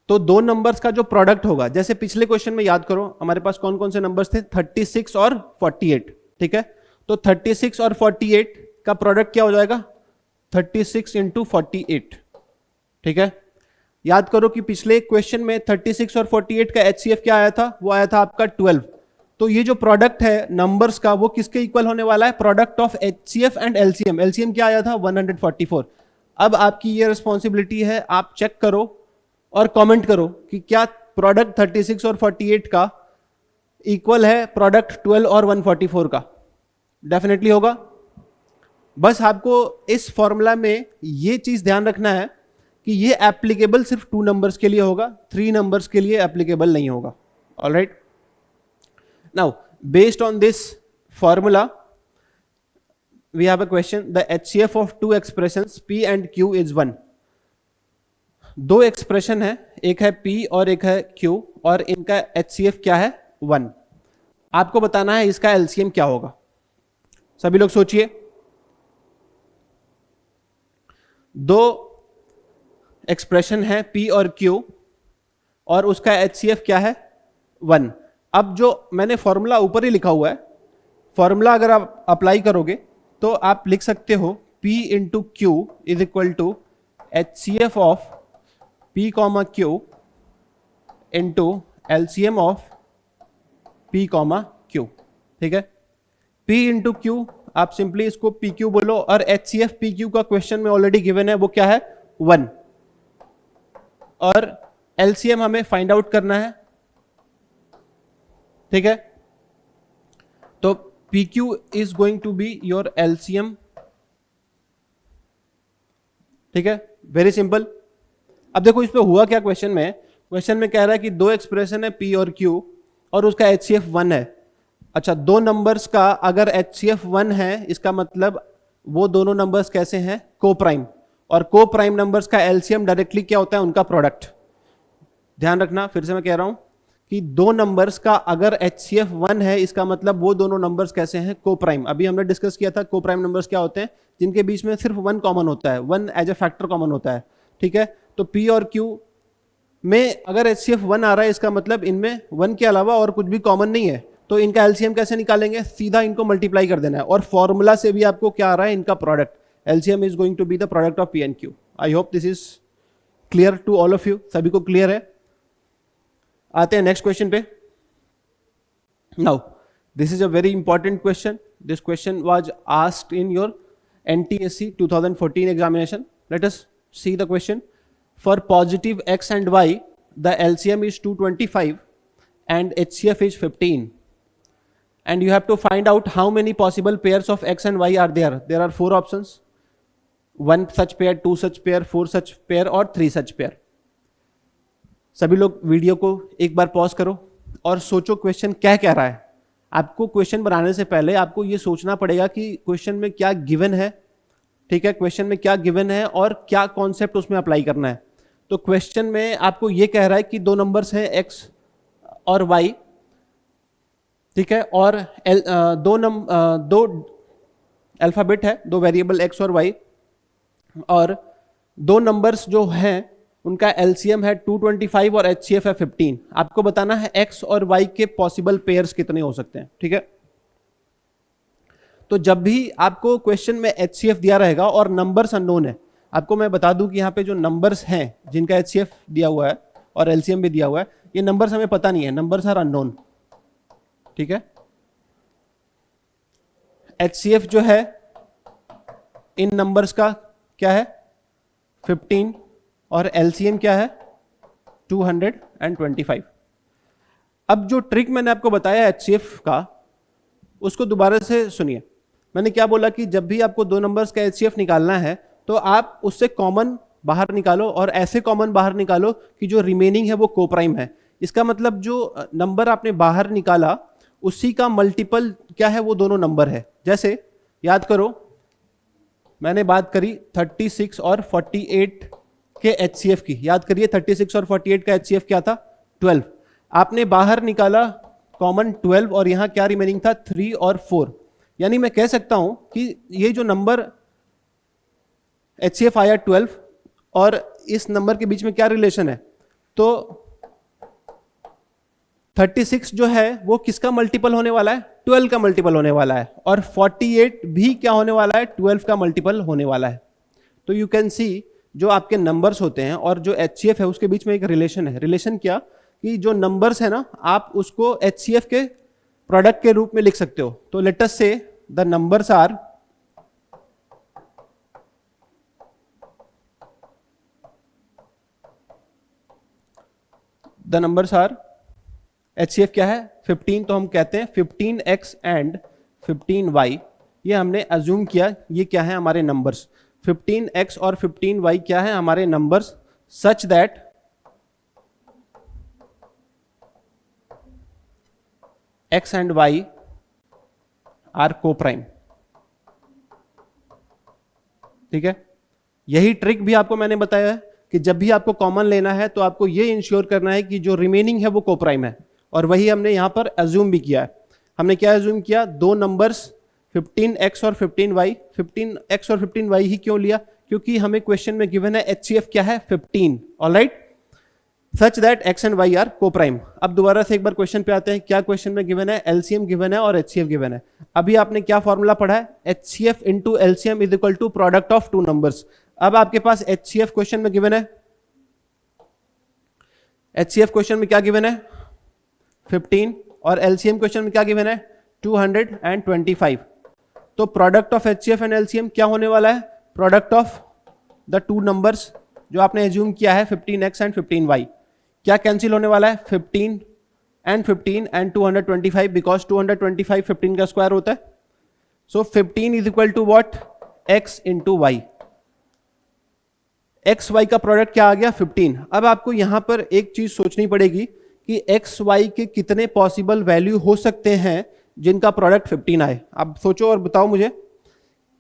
तो दो नंबर्स का जो प्रोडक्ट होगा, जैसे पिछले क्वेश्चन में याद करो हमारे पास कौन कौन से नंबर्स थे, 36 और 48। ठीक है, तो 36 और 48 का प्रोडक्ट क्या हो जाएगा, 36 इंटू 48। ठीक है, याद करो कि पिछले क्वेश्चन में 36 और 48 का HCF क्या आया था, वो आया था आपका 12। तो ये जो प्रोडक्ट है नंबर्स का वो किसके इक्वल होने वाला है, product of HCF and LCM। LCM क्या आया था, 144। अब आपकी ये रिस्पॉन्सिबिलिटी है, आप चेक करो और कमेंट करो कि क्या प्रोडक्ट 36 और 48 का इक्वल है प्रोडक्ट 12 और 144 का। डेफिनेटली होगा। बस आपको इस फॉर्मूला में ये चीज ध्यान रखना है कि ये एप्लीकेबल सिर्फ टू नंबर्स के लिए होगा, 3 नंबर्स के लिए एप्लीकेबल नहीं होगा। Alright, now based on this formula we have a question, the HCF of two expressions P and Q is 1। दो एक्सप्रेशन है, एक है P और एक है Q, और इनका HCF क्या है, 1। आपको बताना है इसका LCM क्या होगा। सभी लोग सोचिए, दो एक्सप्रेशन है P और Q और उसका HCF क्या है, 1। अब जो मैंने फॉर्मूला ऊपर ही लिखा हुआ है, फॉर्मूला अगर आप अप्लाई करोगे तो आप लिख सकते हो P into Q is equal to HCF of P comma Q into LCM of P comma Q। ठीक है, P इंटू Q, आप सिंपली इसको PQ बोलो, और HCF PQ का क्वेश्चन में ऑलरेडी गिवन है, वो क्या है, 1। और LCM हमें फाइंड आउट करना है। ठीक है, तो PQ is going to be your LCM। ठीक है, वेरी सिंपल। अब देखो इस पे हुआ क्या, क्वेश्चन में कह रहा है कि दो एक्सप्रेशन है P और Q और उसका HCF 1 है। अच्छा, दो नंबर्स का अगर HCF 1 है, इसका मतलब वो दोनों नंबर्स कैसे हैं, को प्राइम, और को प्राइम नंबर्स का LCM डायरेक्टली क्या होता है, उनका प्रोडक्ट। ध्यान रखना, फिर से मैं कह रहा हूं कि दो नंबर्स का अगर HCF 1 है, इसका मतलब वो दोनों नंबर्स कैसे हैं, को प्राइम। अभी हमने डिस्कस किया था को प्राइम नंबर्स क्या होते हैं, जिनके बीच में सिर्फ 1 कॉमन होता है, 1 एज ए फैक्टर कॉमन होता है, ठीक है। तो P और Q में अगर HCF 1 आ रहा है, इसका मतलब इनमें 1 के अलावा और कुछ भी कॉमन नहीं है। तो इनका LCM कैसे निकालेंगे, सीधा इनको मल्टीप्लाई कर देना है, और फॉर्मूला से भी आपको क्या आ रहा है, इनका product, LCM is going to be the product of P and Q। I hope this is clear to all of you, सभी को क्लियर है। आते हैं नेक्स्ट क्वेश्चन पे। Now this is a very important question, this question was asked in your NTSC 2014 examination. Let us see the question. For positive x and y, the LCM is 225 and HCF is 15. And you have to find out how many possible pairs of x and y are there. There are 4 options. 1 such pair, 2 such pair, 4 such pair और 3 such pair. सभी लोग वीडियो को एक बार पॉज करो और सोचो क्वेश्चन क्या कह रहा है। आपको क्वेश्चन बनाने से पहले आपको ये सोचना पड़ेगा कि क्वेश्चन में क्या गिवन है, ठीक है, क्वेश्चन में क्या गिवन है और क्या कॉन्सेप्ट उसमें अप्लाई करना है। तो क्वेश्चन में आपको ये कह रहा है कि दो नंबर्स हैं x और y, ठीक है, और दो अल्फाबेट है, दो वेरिएबल x और y, और दो नंबर्स जो हैं उनका LCM है 225 और HCF है 15। आपको बताना है x और y के पॉसिबल पेयर्स कितने हो सकते हैं, ठीक है। तो जब भी आपको क्वेश्चन में HCF दिया रहेगा और नंबर्स अननोन है, आपको मैं बता दूं कि यहाँ पे जो नंबर्स हैं जिनका HCF दिया हुआ है और LCM भी दिया हुआ है, ये नंबर्स हमें पता नहीं है, नंबर्स आर अननोन, ठीक है। HCF जो है इन नंबर्स का क्या है 15 और LCM क्या है 225। अब जो ट्रिक मैंने आपको बताया HCF का, उसको दोबारा से सुनिए। मैंने क्या बोला कि जब भी आपको दो नंबर्स का HCF निकालना है तो आप उससे कॉमन बाहर निकालो, और ऐसे कॉमन बाहर निकालो कि जो रिमेनिंग है वो को प्राइम है। इसका मतलब जो नंबर आपने बाहर निकाला उसी का मल्टीपल क्या है, वो दोनों नंबर है। जैसे याद करो, मैंने बात करी 36 और 48 के HCF की, याद करिए 36 और 48 का HCF क्या था 12। आपने बाहर निकाला कॉमन 12 और यहां क्या रिमेनिंग था 3 और 4। यानी मैं कह सकता हूं कि ये जो नंबर HCF आया 12 और इस नंबर के बीच में क्या रिलेशन है, तो 36 जो है वो किसका मल्टीपल होने वाला है 12 का मल्टीपल होने वाला है, और 48 भी क्या होने वाला है 12 का मल्टीपल होने वाला है। तो यू कैन सी जो आपके नंबर्स होते हैं और जो HCF है उसके बीच में एक रिलेशन है। रिलेशन क्या कि जो नंबर्स है ना, आप उसको HCF के प्रोडक्ट के रूप में लिख सकते हो। तो लेट अस से द नंबर्स आर HCF क्या है 15, तो हम कहते हैं 15x एंड 15y। ये हमने अज्यूम किया, ये क्या है हमारे नंबर्स, 15x और 15y क्या है हमारे numbers, such that x and y are coprime, ठीक है। यही ट्रिक भी आपको मैंने बताया है कि जब भी आपको कॉमन लेना है तो आपको ये इंश्योर करना है कि जो रिमेनिंग है वो को प्राइम है, और वही हमने यहां पर अज्यूम भी किया है। हमने क्या अज्यूम किया, दो नंबर्स 15x और 15y, 15x और 15y ही क्यों लिया, क्योंकि हमें क्वेश्चन में गिवन है HCF क्या है 15, alright, such that x and y are coprime. अब दोबारा से एक बार क्वेश्चन पे आते हैं, क्या क्वेश्चन में गिवन है, LCM गिवन है और HCF गिवन है। अभी आपने क्या फॉर्मूला पढ़ा है, HCF into LCM is equal to product of two numbers. अब आपके पास HCF क्वेश्चन में गिवन है, HCF क्वेश्चन में क्या गिवन है 15, और LCM क्वेश्चन में क्या गिवन है 225। तो product of HCF and LCM क्या होने वाला है, product of the two numbers जो आपने एज्यूम किया है 15x एंड 15y, क्या कैंसिल होने वाला है 15 एंड 225, बिकॉज 225 15 का स्क्वायर होता है। So 15 is equal to what, x into y. X y का प्रोडक्ट क्या आ गया 15। अब आपको यहां पर एक चीज सोचनी पड़ेगी कि एक्स वाई के कितने पॉसिबल वैल्यू हो सकते हैं जिनका प्रोडक्ट 15 आए। अब सोचो और बताओ मुझे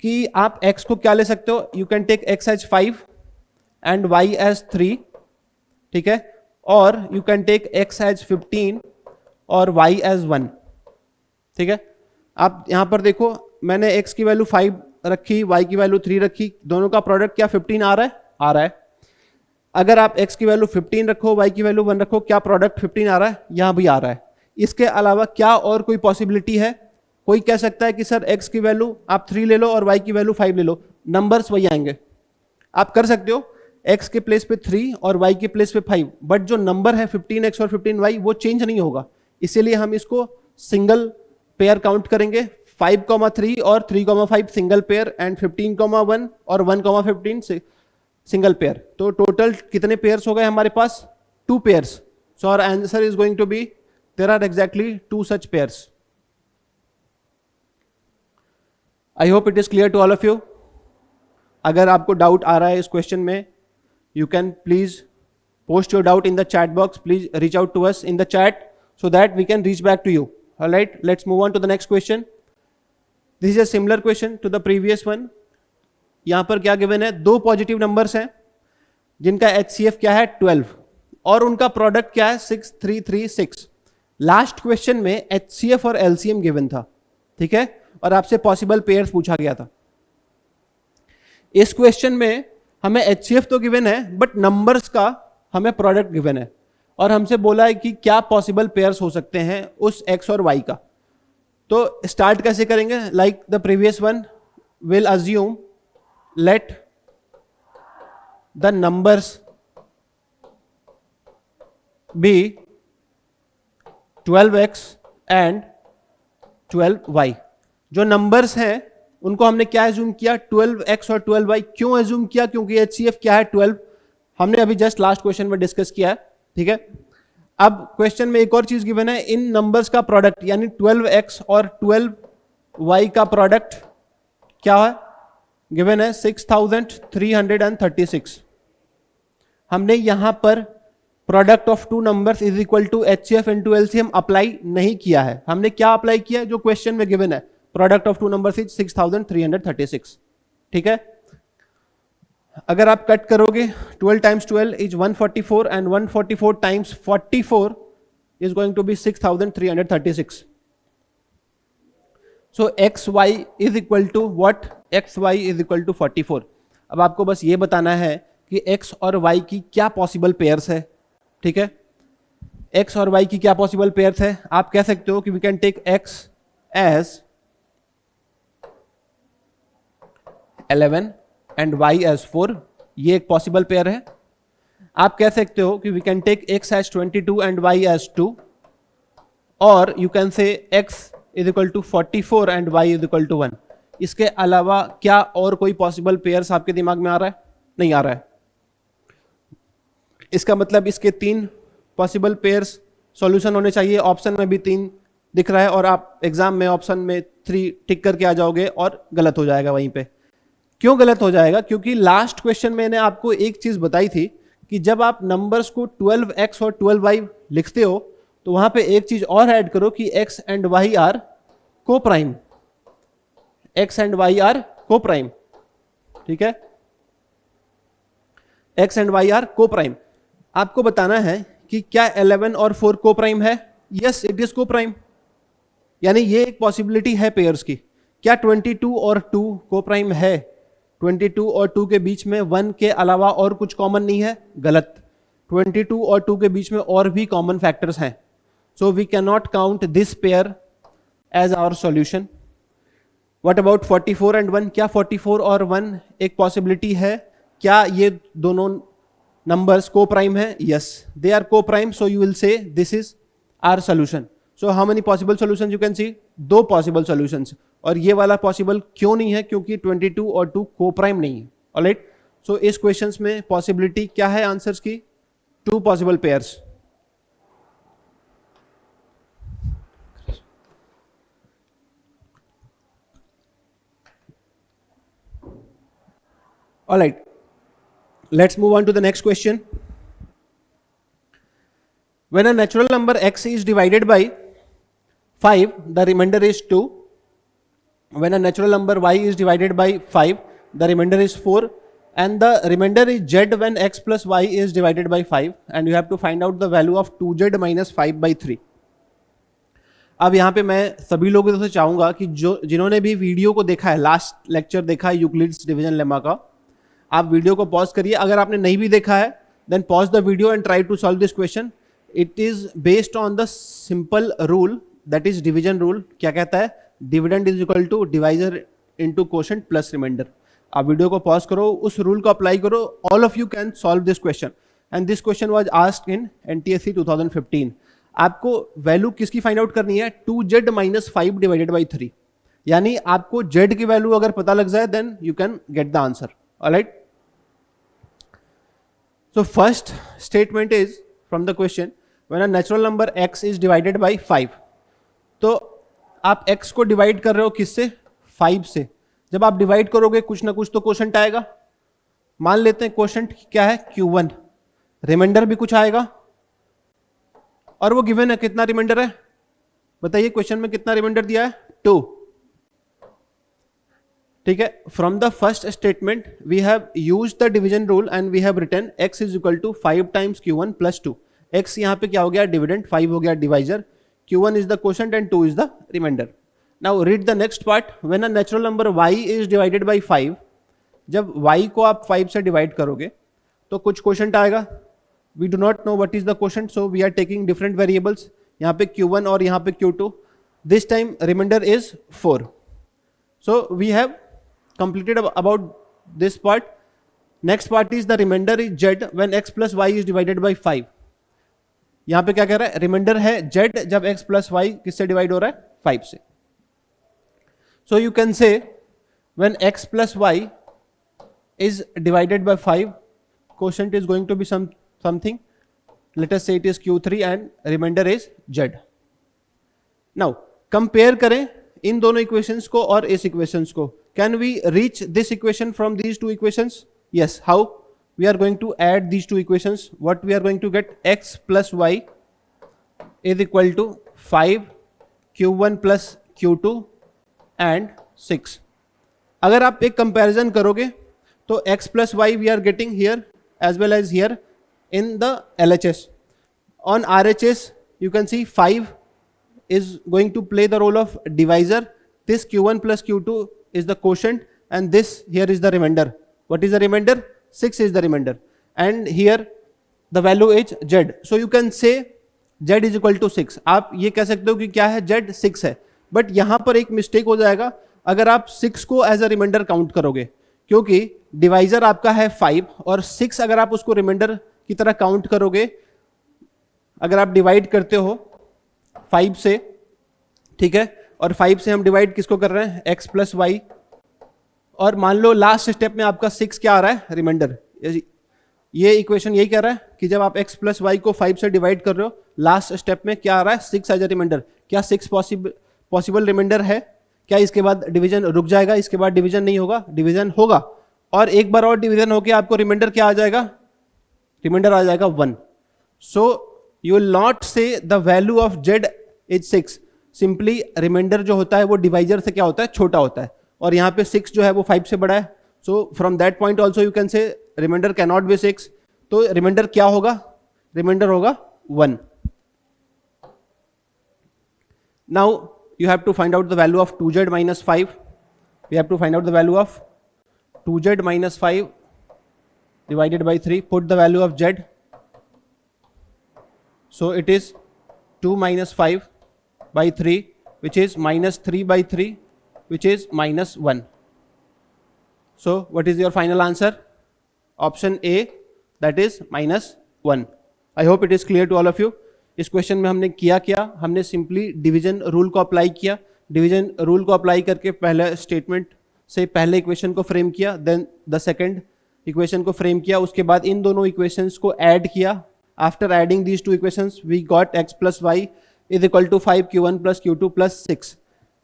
कि आप x को क्या ले सकते हो, you can take x as 5 and y as 3, ठीक है, और you can take x as 15 और y एज 1। ठीक है, आप यहां पर देखो मैंने x की वैल्यू 5 रखी, y की वैल्यू 3 रखी, दोनों का प्रोडक्ट क्या 15 आ रहा है? आ रहा है। अगर आप x की वैल्यू 15 रखो, y की वैल्यू 1 रखो, क्या प्रोडक्ट 15 आ रहा है? यहां भी आ रहा है। इसके अलावा क्या और कोई पॉसिबिलिटी है? कोई कह सकता है कि सर x की वैल्यू आप 3 ले लो और y की वैल्यू 5 ले लो, नंबर्स वही आएंगे। आप कर सकते हो x के प्लेस पे 3 और y के प्लेस पे 5, बट जो नंबर है 15x और 15y वो चेंज नहीं होगा। इसीलिए हम इसको सिंगल पेयर काउंट करेंगे। 5,3 और 3,5 सिंगल पेयर एंड 15,1 और 1,15 से सिंगल पेयर। तो टोटल कितने पेयर्स हो गए हमारे पास? 2 pairs. So our answer is going to be there are exactly 2 such pairs. I hope it is clear to all of you. अगर आपको डाउट आ रहा है इस क्वेश्चन में, you can please post your doubt in the chat box. Please reach out to us in the chat so that we can reach back to you. All right, let's move on to the next question. This is a similar question to the previous one. यहां पर क्या गिवन है? 2 पॉजिटिव नंबर्स हैं जिनका HCF क्या है? 12 और उनका प्रोडक्ट क्या है? 6336। लास्ट क्वेश्चन में HCF और LCM गिवन था, ठीक है, और आपसे पॉसिबल पेयर्स पूछा गया था। इस क्वेश्चन में हमें HCF तो गिवन है बट नंबर्स का हमें प्रोडक्ट गिवन है और हमसे बोला है कि क्या पॉसिबल पेयर्स हो सकते हैं उस x और y का। तो स्टार्ट कैसे करेंगे? Like the previous one, will assume let the numbers be 12x and 12y। जो नंबर्स हैं उनको हमने क्या एज्यूम किया? 12x और 12y। क्यों एज्यूम किया? क्योंकि HCF क्या है? 12। हमने अभी जस्ट लास्ट क्वेश्चन में डिस्कस किया है, ठीक है। अब क्वेश्चन में एक और चीज गिवन है, इन नंबर्स का प्रोडक्ट यानी 12x और 12y का प्रोडक्ट क्या है? गिवन है 6336। हमने यहां पर product of 2 numbers is equal to HCF into LCM apply नहीं किया है। हमने क्या अप्लाई किया? जो क्वेश्चन में गिवन है, प्रोडक्ट ऑफ 2 नंबर्स इज 6336, ठीक है। अगर आप कट करोगे 12 times 12 is 144 and 144 times 44 is going to be 6336। So xy is equal to what? xy is equal to 44। अब आपको बस ये बताना है कि x और y की क्या पॉसिबल पेयर्स है, ठीक है। x और y की क्या पॉसिबल पेयर्स है? आप कह सकते हो कि we can take x as 11 and y as 4, ये एक पॉसिबल पेयर है। आप कह सकते हो कि we can take x as 22 and y as 2, और you can say x is equal to 44 and y is equal to 1। इसके अलावा क्या और कोई पॉसिबल पेयर्स आपके दिमाग में आ रहा है? नहीं आ रहा है। इसका मतलब इसके 3 पॉसिबल पेयर्स सॉल्यूशन होने चाहिए। ऑप्शन में भी 3 दिख रहा है और आप एग्जाम में ऑप्शन में 3 टिक करके आ जाओगे और गलत हो जाएगा वहीं पे। क्यों गलत हो जाएगा? क्योंकि लास्ट क्वेश्चन मैंने आपको एक चीज बताई थी कि जब आप नंबर्स को 12x और 12y लिखते हो तो वहां पे एक चीज और ऐड करो कि x and y are coprime. x and y are coprime, ठीक है। x and y are coprime. आपको बताना है कि क्या 11 और 4 को प्राइम है? यस, इट इज को प्राइम, यानी ये एक पॉसिबिलिटी है पेयर्स की। क्या 22 और 2 को प्राइम है? 22 और 2 के बीच में 1 के अलावा और कुछ कॉमन नहीं है? गलत। 22 और 2 के बीच में और भी कॉमन फैक्टर्स हैं। So we can not count this pair as our solution. What about 44 and 1? क्या 44 और 1 एक पॉसिबिलिटी है? क्या ये दोनों नंबर्स को प्राइम है? Yes, they are coprime. So you will say this is our solution. So how many possible solutions you can see? 2 possible solutions. और ये वाला पॉसिबल क्यों नहीं है? क्योंकि 22 और 2 को प्राइम नहीं है। ऑलराइट, सो इस क्वेश्चंस में पॉसिबिलिटी क्या है आंसर्स की? 2 possible pairs. Alright, let's move on to the next question. When a natural number x is divided by 5, the remainder is 2. When a natural number y is divided by 5, the remainder is 4. and the remainder is z when x plus y is divided by 5 and you have to find out the value of 2z minus 5 by 3. अब यहाँ पे मैं सभी लोगों से चाहूंगा कि जो जिन्होंने भी वीडियो को देखा है, लास्ट लेक्चर देखा है यूक्लिड्स डिवीजन लेमा का, आप वीडियो को पॉज करिए. अगर आपने नहीं भी देखा है then pause the video and try to solve this question. It is based on the simple rule that is division rule. क्या कहता है? Dividend is equal to divisor into quotient plus remainder. आप वीडियो को पॉज करो, उस रूल को अप्लाई करो. All of you can solve this question and this question was asked in NTSC 2015. आपको वैल्यू किसकी फाइंड आउट करनी है? 2z minus 5 divided by 3. यानी आपको z की वैल्यू अगर पता लग जाए then you can get the answer. Alright, so first statement is from the question, when a natural number x is divided by 5. तो आप x को डिवाइड कर रहे हो किससे? 5 से. जब आप डिवाइड करोगे कुछ ना कुछ तो क्वोशंट आएगा. मान लेते हैं क्वोशंट क्या है? Q1. रिमाइंडर भी कुछ आएगा और वो गिवन है. कितना रिमाइंडर है बताइए? क्वेश्चन में कितना रिमाइंडर दिया है? 2. ठीक है. From the first statement we have use the division rule and we have written x is equal to 5 times Q1 plus 2. x यहाँ पे क्या हो गया? डिविडेंड. 5 हो गया divisor. Q1 is the quotient and 2 is the remainder. Now read the next part. When a natural number y is divided by 5, जब y को आप 5 से डिवाइड करोगे तो कुछ क्वोशंट आएगा. We do not know what is the quotient, so we are taking different variables. यहाँ पे Q1 और यहाँ पे Q2. This time remainder is 4. सो वी हैव completed about this part. Next part is the remainder is z when x plus y is divided by 5. यहां पे क्या कह रहा है? रिमाइंडर है z जब x plus y किससे डिवाइड हो रहा है? 5 से. So you can say when x plus y is divided by 5, quotient is going to be something. Let us say it is Q3 and remainder is z. Now compare करें इन दोनों इक्वेशंस को और इस इक्वेशंस को. Can we reach this equation from these two equations? Yes. How? We are going to add these two equations. What we are going to get? X plus y is equal to 5 Q1 plus Q2 and 6. अगर आप एक कंपैरिजन करोगे तो x plus y we are getting here as well as here in the LHS. On RHS you can see 5 is going to play the role of divisor. This Q1 plus Q2 is the quotient and this here is the remainder. What is the remainder? 6 is the remainder and here the value is z. So you can say z is equal to 6. आप ये कह सकते हो कि क्या है? z 6 है. बट यहां पर एक मिस्टेक हो जाएगा अगर आप 6 को एज अ रिमाइंडर काउंट करोगे, क्योंकि डिवाइजर आपका है 5 और 6 अगर आप उसको रिमाइंडर की तरह काउंट करोगे, अगर आप डिवाइड करते हो 5 से, ठीक है, और 5 से हम डिवाइड किसको कर रहे हैं? x plus y. और मान लो लास्ट स्टेप में आपका 6 क्या आ रहा है? रिमाइंडर. ये इक्वेशन यही कह रहा है कि जब आप x प्लस वाई को 5 से डिवाइड कर रहे हो, लास्ट स्टेप में क्या आ रहा है? 6 एज अ रिमाइंडर. क्या 6 पॉसिबल रिमाइंडर है? क्या इसके बाद डिवीजन रुक जाएगा? इसके बाद डिवीजन नहीं होगा, डिवीजन होगा. और एक बार और डिवीजन होकर आपको रिमाइंडर क्या आ जाएगा? रिमाइंडर आ जाएगा 1. So you will not say the value of z is 6. Simply remainder जो होता है वो डिवाइजर से क्या होता है? छोटा होता है. और यहाँ पे 6 जो है वो 5 से बड़ा है. So from that point also you can say remainder can not be 6. तो रिमाइंडर क्या होगा? रिमाइंडर होगा 1. Now you have to find out the value of 2z minus 5. We have to find out the value of 2z minus 5 divided by 3. Put the value of z. So it is 2 minus 5 by 3, which is minus 3 by 3, which is minus 1. So what is your final answer? Option A, that is minus 1. I hope it is clear to all of you. इस क्वेश्चन में हमने किया क्या? हमने सिंपली डिवीजन रूल को अप्लाई किया. डिवीजन रूल को अप्लाई करके पहले स्टेटमेंट से पहले इक्वेशन को फ्रेम किया, देन द सेकंड इक्वेशन को फ्रेम किया, उसके बाद इन दोनों इक्वेशंस को ऐड किया. After adding these two equations, we got x plus y is equal to 5 Q1 plus Q2 plus 6.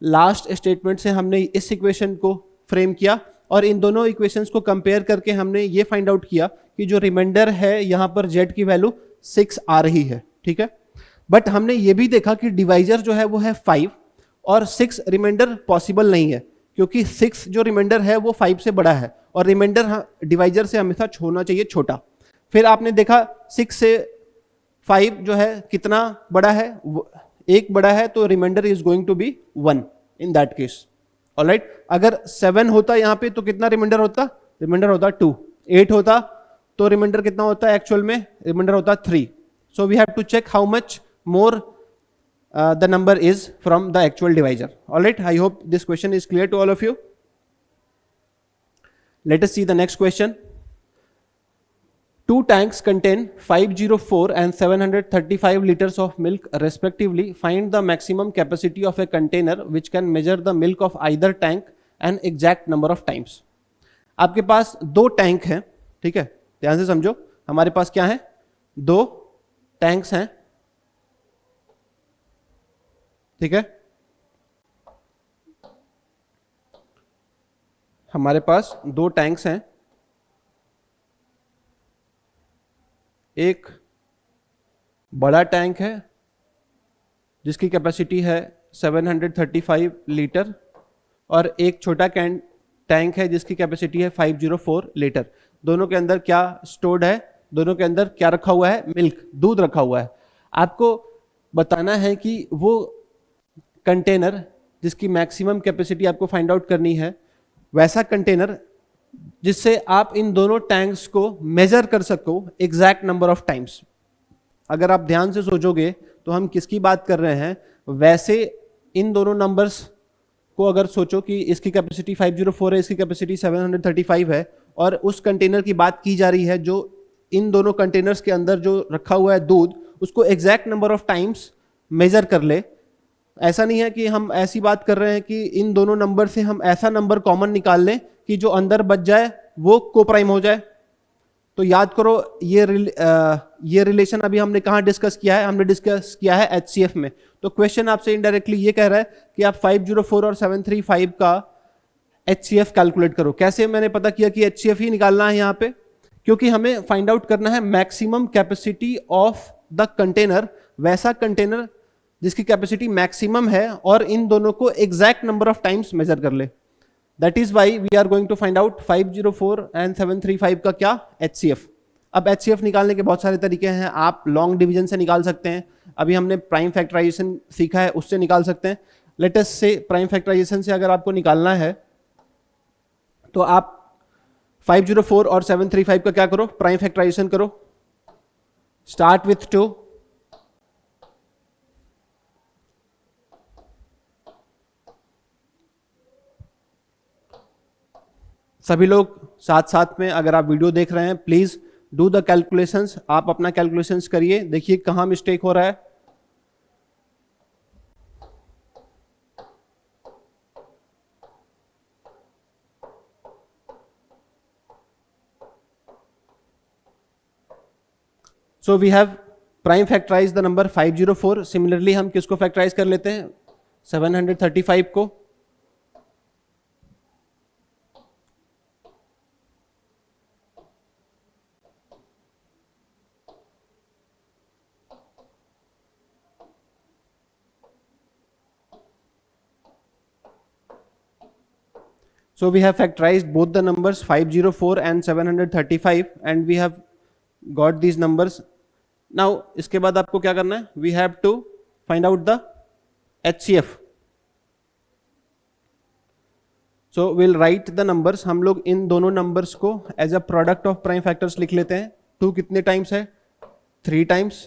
Last statement से हमने इस इक्वेशन को फ्रेम किया और इन दोनों इक्वेशंस को कंपेयर करके हमने ये फाइंड आउट किया कि जो रिमाइंडर है यहाँ पर z की वैल्यू 6 आ रही है. ठीक है, बट हमने ये भी देखा कि डिवाइजर जो है वो है 5 और 6 रिमाइंडर पॉसिबल नहीं है, क्योंकि 6 जो रिमाइंडर है वो 5 से बड़ा है और रिमाइंडर डिवाइजर से हमेशा होना चाहिए छोटा। फिर आपने देखा 6 से 5 जो है कितना बड़ा है, एक बड़ा है, तो remainder is going to be 1 in that case. Alright, अगर 7 होता यहाँ पे तो कितना रिमाइंडर होता? रिमाइंडर होता 2। 8 होता तो रिमाइंडर कितना होता है एक्चुअल में? रिमाइंडर होता 3। So we have to check how much more the number is from the actual divisor. All right, I hope this question is clear to all of you. Let us see the next question. Two tanks contain 504 and 735 liters of milk respectively. Find the maximum capacity of a container which can measure the milk of either tank an exact number of times. आपके पास दो टैंक हैं, ठीक है, ध्यान से समझो। हमारे पास क्या है? दो टैंक्स हैं, ठीक है। हमारे पास दो टैंक्स हैं, एक बड़ा टैंक है जिसकी कैपेसिटी है 735 लीटर और एक छोटा टैंक है जिसकी कैपेसिटी है 504 लीटर। दोनों के अंदर क्या स्टोर्ड है? दोनों के अंदर क्या रखा हुआ है? मिल्क, दूध रखा हुआ है। आपको बताना है कि वो कंटेनर जिसकी मैक्सिमम कैपेसिटी आपको फाइंड आउट करनी है, वैसा कंटेनर जिससे आप इन दोनों टैंक्स को मेजर कर सको एग्जैक्ट नंबर ऑफ टाइम्स। अगर आप ध्यान से सोचोगे तो हम किसकी बात कर रहे हैं? वैसे इन दोनों नंबर्स को अगर सोचो कि इसकी कैपेसिटी 504 है, इसकी कैपेसिटी 735 है और उस कंटेनर की बात की जा रही है जो इन दोनों कंटेनर्स के अंदर जो रखा हुआ है दूध, उसको exact number of times measure कर ले। ऐसा नहीं है कि हम ऐसी बात कर रहे हैं कि इन दोनों नंबर से हम ऐसा नंबर कॉमन निकाल लें कि जो अंदर बच जाए वो कोप्राइम हो जाए। तो याद करो ये रिलेशन अभी हमने कहाँ डिस्कस किया है? हमने डिस्कस किया है HCF में। तो क्वेश्चन आपसे इनडायरेक्टली ये कह रहा है कि आप 504 और 735 का HCF कैलकुलेट करो। कैसे मैंने पता किया कि HCF ही निकालना है यहाँ पे? क्योंकि हमें फाइंड आउट करना है maximum capacity of the container, वैसा कंटेनर जिसकी कैपेसिटी मैक्सिमम है और इन दोनों को exact number of times measure कर ले। That is why we are going to find out 504 and 735 का क्या? HCF। अब HCF निकालने के बहुत सारे तरीके हैं। आप लॉन्ग डिवीजन से निकाल सकते हैं, अभी हमने प्राइम फैक्टराइजेशन सीखा है उससे निकाल सकते हैं। लेट अस से प्राइम फैक्टराइजेशन से अगर आपको निकालना है तो आप 504 और 735 का क्या करो? प्राइम फैक्टराइजेशन करो। स्टार्ट विथ 2, सभी लोग साथ साथ में अगर आप वीडियो देख रहे हैं प्लीज डू द कैलकुलेशंस। आप अपना कैलकुलेशंस करिए, देखिए कहां मिस्टेक हो रहा है। So we have prime factorize the number 504। Similarly हम किसको फैक्टराइज कर लेते हैं? 735 को। So we have factorized both the numbers 504 and 735 and we have got these numbers. Now इसके बाद आपको क्या करना है? We have to find out the HCF. So we'll write the numbers. हम लोग इन दोनों numbers को as a product of prime factors लिख लेते हैं। 2 कितने times है? 3 times,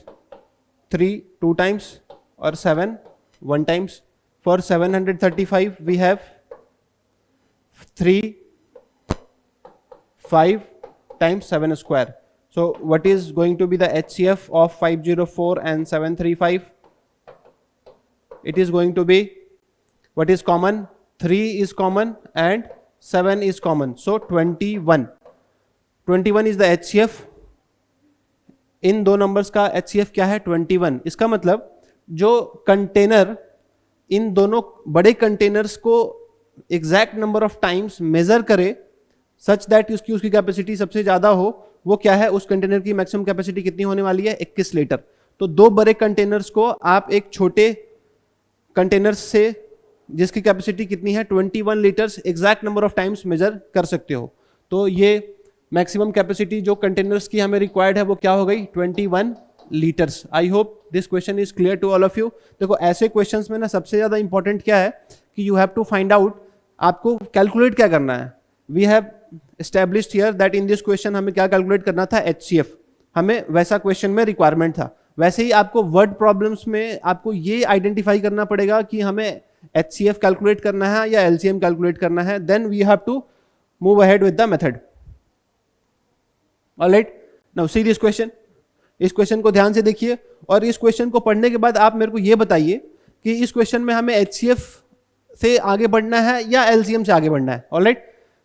3 2 times और 7 1 times. For 735 we have 3 5 times 7 square. So what is going to be the HCF of 504 and 735? It is going to be, what is common? 3 is common and 7 is common. So 21. 21 is the HCF. इन दो नंबर्स का HCF क्या है? 21। इसका मतलब जो कंटेनर इन दोनों बड़े कंटेनर्स को exact number of times measure करे सच दैट उसकी कैपेसिटी सबसे ज्यादा हो, वो क्या है? उस कंटेनर की मैक्सिमम कैपेसिटी कितनी होने वाली है? 21 लीटर। तो दो बड़े कंटेनर्स को आप एक छोटे कंटेनर से जिसकी कैपेसिटी कितनी है 21 litres, exact number of times measure कर सकते हो। तो ये मैक्सिमम कैपेसिटी जो कंटेनर्स की हमें रिक्वायर्ड है वो क्या हो गई 21 litres. I hope this question is clear to all of you. देखो ऐसे क्वेश्चंस में ना सबसे ज्यादा इंपॉर्टेंट क्या है कि you have to find out आपको कैलकुलेट क्या करना है। We have established here that in this question हमें क्या कैलकुलेट करना था HCF, हमें वैसा क्वेश्चन में रिक्वायरमेंट था। वैसे ही आपको वर्ड प्रॉब्लम्स में आपको ये आइडेंटिफाई करना पड़ेगा कि हमें HCF कैलकुलेट करना है या LCM कैलकुलेट करना है, then we have to move ahead with the method. Alright, now see this question. इस क्वेश्चन को ध्यान से देखिए और इस क्वेश्चन को पढ़ने के बाद आप मेरे को ये बताइए कि इस क्वेश्चन में हमें HCF से आगे बढ़ना है या LCM से आगे बढ़ना है। Alright,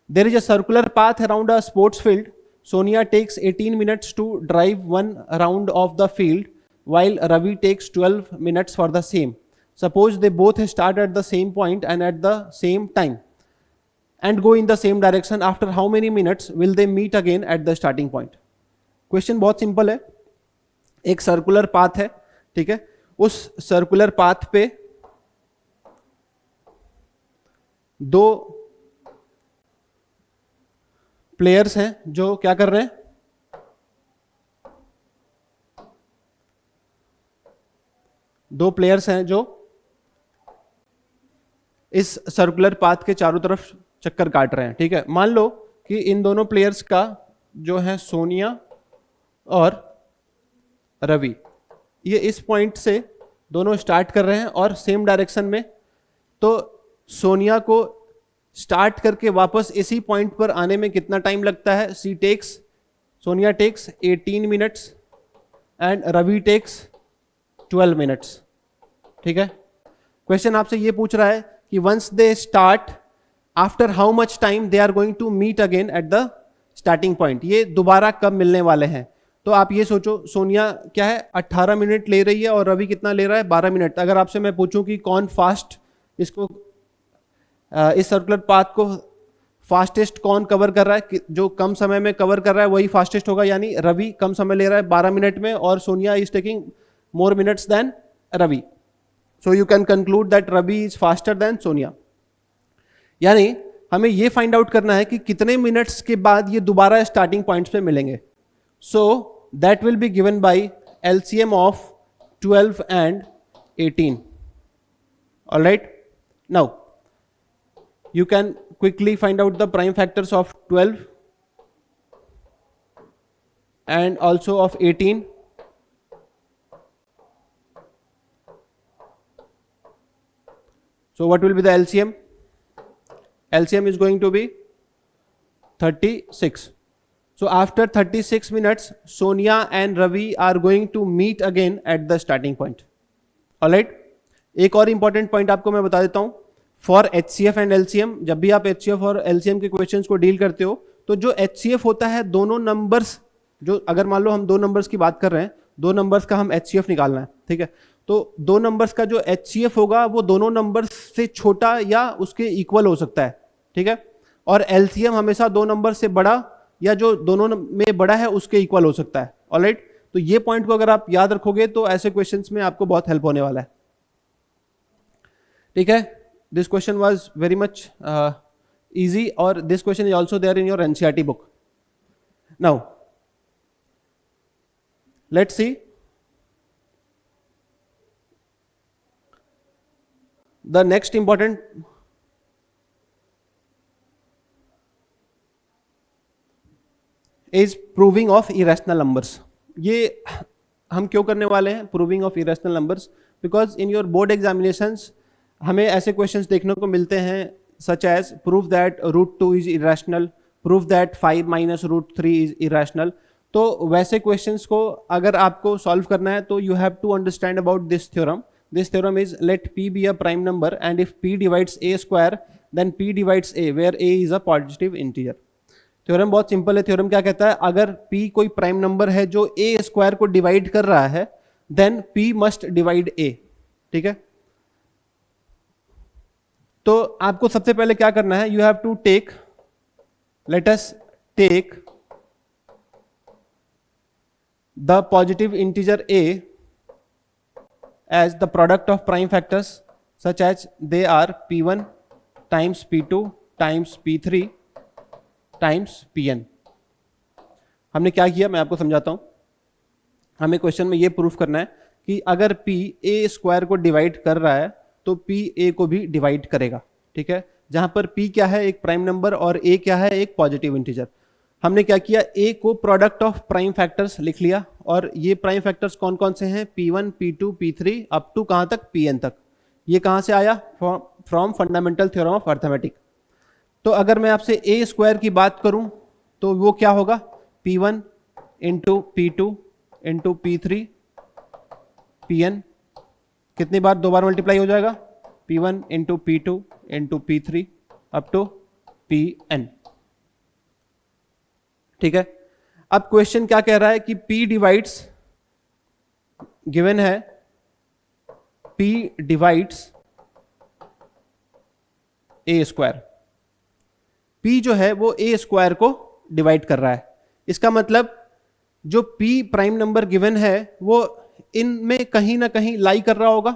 there is a circular path around a sports field. Sonia takes 18 minutes to drive one round of the field, while Ravi takes 12 minutes for the same. Suppose they both start at the same point and at the same time and go in the same direction. After how many minutes will they meet again at the starting point? Question बहुत सिंपल है। एक सर्कुलर पाथ है, ठीक है, उस सर्कुलर पाथ पे दो प्लेयर्स हैं जो क्या कर रहे हैं, दो प्लेयर्स हैं जो इस सर्कुलर पाथ के चारों तरफ चक्कर काट रहे हैं। ठीक है, मान लो कि इन दोनों प्लेयर्स का जो है सोनिया और रवि, ये इस पॉइंट से दोनों स्टार्ट कर रहे हैं और सेम डायरेक्शन में। तो सोनिया को स्टार्ट करके वापस इसी पॉइंट पर आने में कितना टाइम लगता है? Sonia takes 18 minutes and Ravi takes 12 minutes. ठीक है, क्वेश्चन आपसे ये पूछ रहा है कि once they start, after how much time they are going to meet again at the starting point. ये दोबारा कब मिलने वाले हैं? तो आप ये सोचो, सोनिया क्या है 18 मिनट ले रही है और रवि कितना ले रहा है 12 मिनट। अगर आपसे मैं पूछूं कि कौन फास्ट इसको इस सर्कुलर पाथ को फास्टेस्ट कौन कवर कर रहा है, जो कम समय में कवर कर रहा है वही फास्टेस्ट होगा, यानी रवि कम समय ले रहा है 12 मिनट में और Sonia is taking more minutes than Ravi. So you can conclude that Ravi is faster than Sonia. यानी हमें ये फाइंड आउट करना है कि कितने मिनट्स के बाद ये दोबारा स्टार्टिंग पॉइंट्स पे मिलेंगे। So that will be given by LCM of 12 and 18। Alright, now you can quickly find out the prime factors of 12 and also of 18. So what will be the LCM? LCM is going to be 36. So after 36 minutes, Sonia and Ravi are going to meet again at the starting point. Alright, एक और important point आपको मैं बता देता हूं। फॉर HCF एंड LCM, जब भी आप HCF और LCM के क्वेश्चंस को डील करते हो तो जो HCF होता है दोनों नंबर्स, जो अगर मान लो हम दो नंबर्स की बात कर रहे हैं, दो नंबर्स का हम HCF निकालना है। ठीक है, तो दो नंबर्स का जो HCF होगा वो दोनों नंबर्स से छोटा या उसके इक्वल हो सकता है। ठीक है, और LCM हमेशा दो नंबर से बड़ा या जो दोनों में बड़ा है उसके इक्वल हो सकता है। ऑलराइट, तो ये पॉइंट को अगर आप याद रखोगे तो ऐसे क्वेश्चंस में आपको बहुत हेल्प होने वाला है। ठीक है, this question was very much easy, or this question is also there in your NCERT book. Now let's see the next important is proving of irrational numbers. ये हम क्यों करने वाले हैं proving of irrational numbers? Because in your board examinations हमें ऐसे क्वेश्चंस देखने को मिलते हैं such as prove that √2 is irrational, prove that 5 - √3 is irrational. तो वैसे क्वेश्चंस को अगर आपको सॉल्व करना है तो you have to understand about this theorem. This theorem is let P be a prime number and if P divides A square then P divides A where A is a positive integer. Theorem बहुत सिंपल है। थ्योरम क्या कहता है, अगर P कोई प्राइम नंबर है जो A स्क्वायर को डिवाइड कर रहा है then P must divide A। ठीक है, तो आपको सबसे पहले क्या करना है, you have to take, let us take the positive integer A as the product of prime factors such as they are P1 times P2 times P3 times Pn। हमने क्या किया मैं आपको समझाता हूं। हमें क्वेश्चन में ये प्रूफ करना है कि अगर P A स्क्वायर को डिवाइड कर रहा है तो P A को भी डिवाइड करेगा। ठीक है, जहां पर P क्या है, एक प्राइम नंबर, और A क्या है, एक पॉजिटिव इंटीजर। हमने क्या किया, A को प्रोडक्ट ऑफ प्राइम फैक्टर्स लिख लिया, और ये प्राइम फैक्टर्स कौन कौन से हैं, P1 P2 P3 up to कहां तक, Pn तक। ये कहां से आया, from fundamental theorem of arithmetic. तो अगर मैं आपसे A स्क्वायर की बात करूं तो वो क्या होगा, P1 into P2 into P3 Pn। कितनी बार, 2 बार मल्टीप्लाई हो जाएगा, P1 into P2 into P3 up to Pn। ठीक है, अब क्वेश्चन क्या कह रहा है कि P डिवाइड्स, गिवन है P divides A square. P जो है वो A स्क्वायर को डिवाइड कर रहा है। इसका मतलब जो P प्राइम नंबर गिवन है वो इनमें कहीं ना कहीं लाई कर रहा होगा।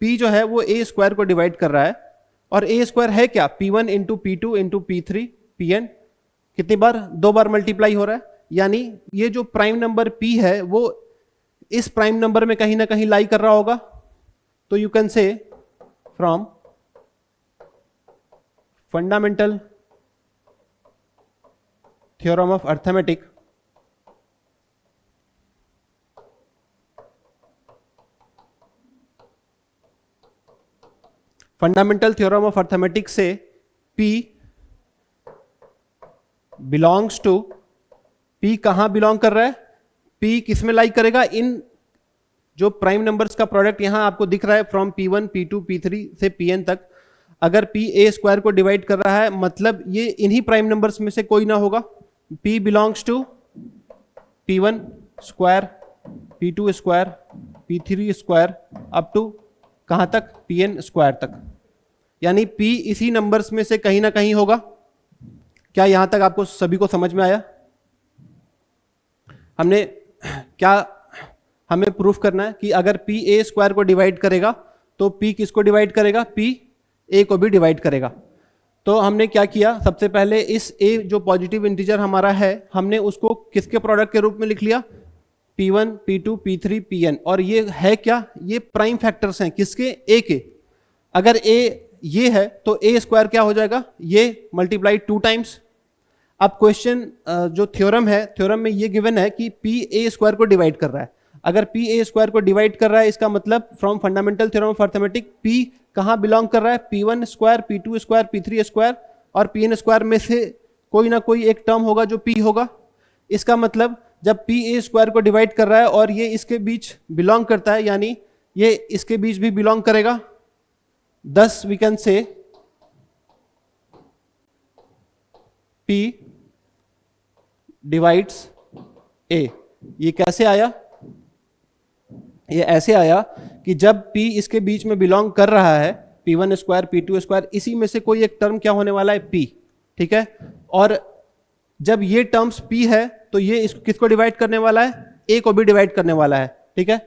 P जो है वो A स्क्वायर को डिवाइड कर रहा है, और A स्क्वायर है क्या, P1 into P2 into P3 Pn। कितनी बार, 2 बार मल्टीप्लाई हो रहा है, यानी ये जो प्राइम नंबर P है वो इस प्राइम नंबर में कहीं ना कहीं लाई कर रहा होगा। तो यू कैन से from fundamental theorem of arithmetic, fundamental theorem of arithmetic से P बिलोंग्स टू, P कहां बिलोंग कर रहा है, P किस में लाई करेगा, इन जो प्राइम नंबर्स का प्रोडक्ट यहां आपको दिख रहा है फ्रॉम P1 P2 P3 से Pn तक। अगर P A स्क्वायर को डिवाइड कर रहा है मतलब ये इन्हीं प्राइम नंबर्स में से कोई ना होगा। P belongs to P1 square P2 square P3 square up to कहां तक, Pn स्क्वायर तक। यानी P इसी नंबर्स में से कहीं ना कहीं होगा। क्या यहां तक आपको सभी को समझ में आया? हमने क्या, हमें प्रूफ करना है कि अगर P A स्क्वायर को डिवाइड करेगा तो P किसको डिवाइड करेगा, P A को भी डिवाइड करेगा। तो हमने क्या किया, सबसे पहले इस A जो पॉजिटिव इंटीजर हमारा है हमने उसको किसके प्रोडक्ट के रूप में लिख लिया, P1 P2 P3 Pn। और ये है क्या, ये प्राइम फैक्टर्स हैं किसके, A के। अगर A ये है तो A स्क्वायर क्या हो जाएगा, ये मल्टीप्लाई 2 टाइम्स। अब क्वेश्चन जो थ्योरम है, थ्योरम में ये गिवन है कि P A स्क्वायर को डिवाइड कर रहा है। अगर P A स्क्वायर को डिवाइड कर रहा है इसका मतलब from fundamental theorem of arithmetic P कहां बिलोंग कर रहा है, P1 square P2 square P3 square और Pn स्क्वायर में से कोई ना कोई एक टर्म होगा जो P होगा। इसका मतलब जब P A स्क्वायर को डिवाइड कर रहा है और ये इसके बीच बिलोंग करता है, यानी ये इसके बीच भी बिलोंग करेगा। thus we can say P divides A। ये कैसे आया, ये ऐसे आया कि जब P इसके बीच में बिलोंग कर रहा है, P1 स्क्वायर P2 स्क्वायर, इसी में से कोई एक टर्म क्या होने वाला है, P। ठीक है, और जब ये टर्म्स P है तो ये किसको डिवाइड करने वाला है, A को भी डिवाइड करने वाला है। ठीक है,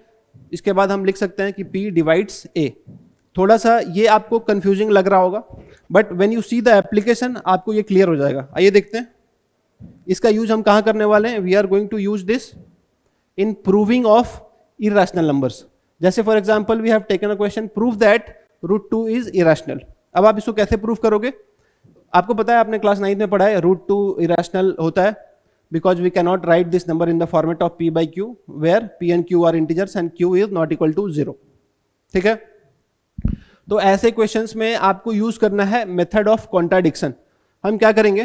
इसके बाद हम लिख सकते हैं कि P डिवाइड्स A। थोड़ा सा ये आपको कंफ्यूजिंग लग रहा होगा, but when you see the application आपको ये क्लियर हो जाएगा। आइए देखते हैं इसका यूज हम कहां करने वाले हैं। We are going to use this in proving of irrational numbers. जैसे for example we have taken a question, prove that √2 is irrational. अब आप इसको कैसे प्रूव करोगे, आपको पता है, आपने क्लास 9 में पढ़ा है √2 इरेशनल होता है because we can not write this number in the format of P by Q where P and Q are integers and Q is not equal to 0। ठीक है, तो ऐसे क्वेश्चंस में आपको यूज करना है मेथड ऑफ कॉन्ट्राडिक्शन। हम क्या करेंगे,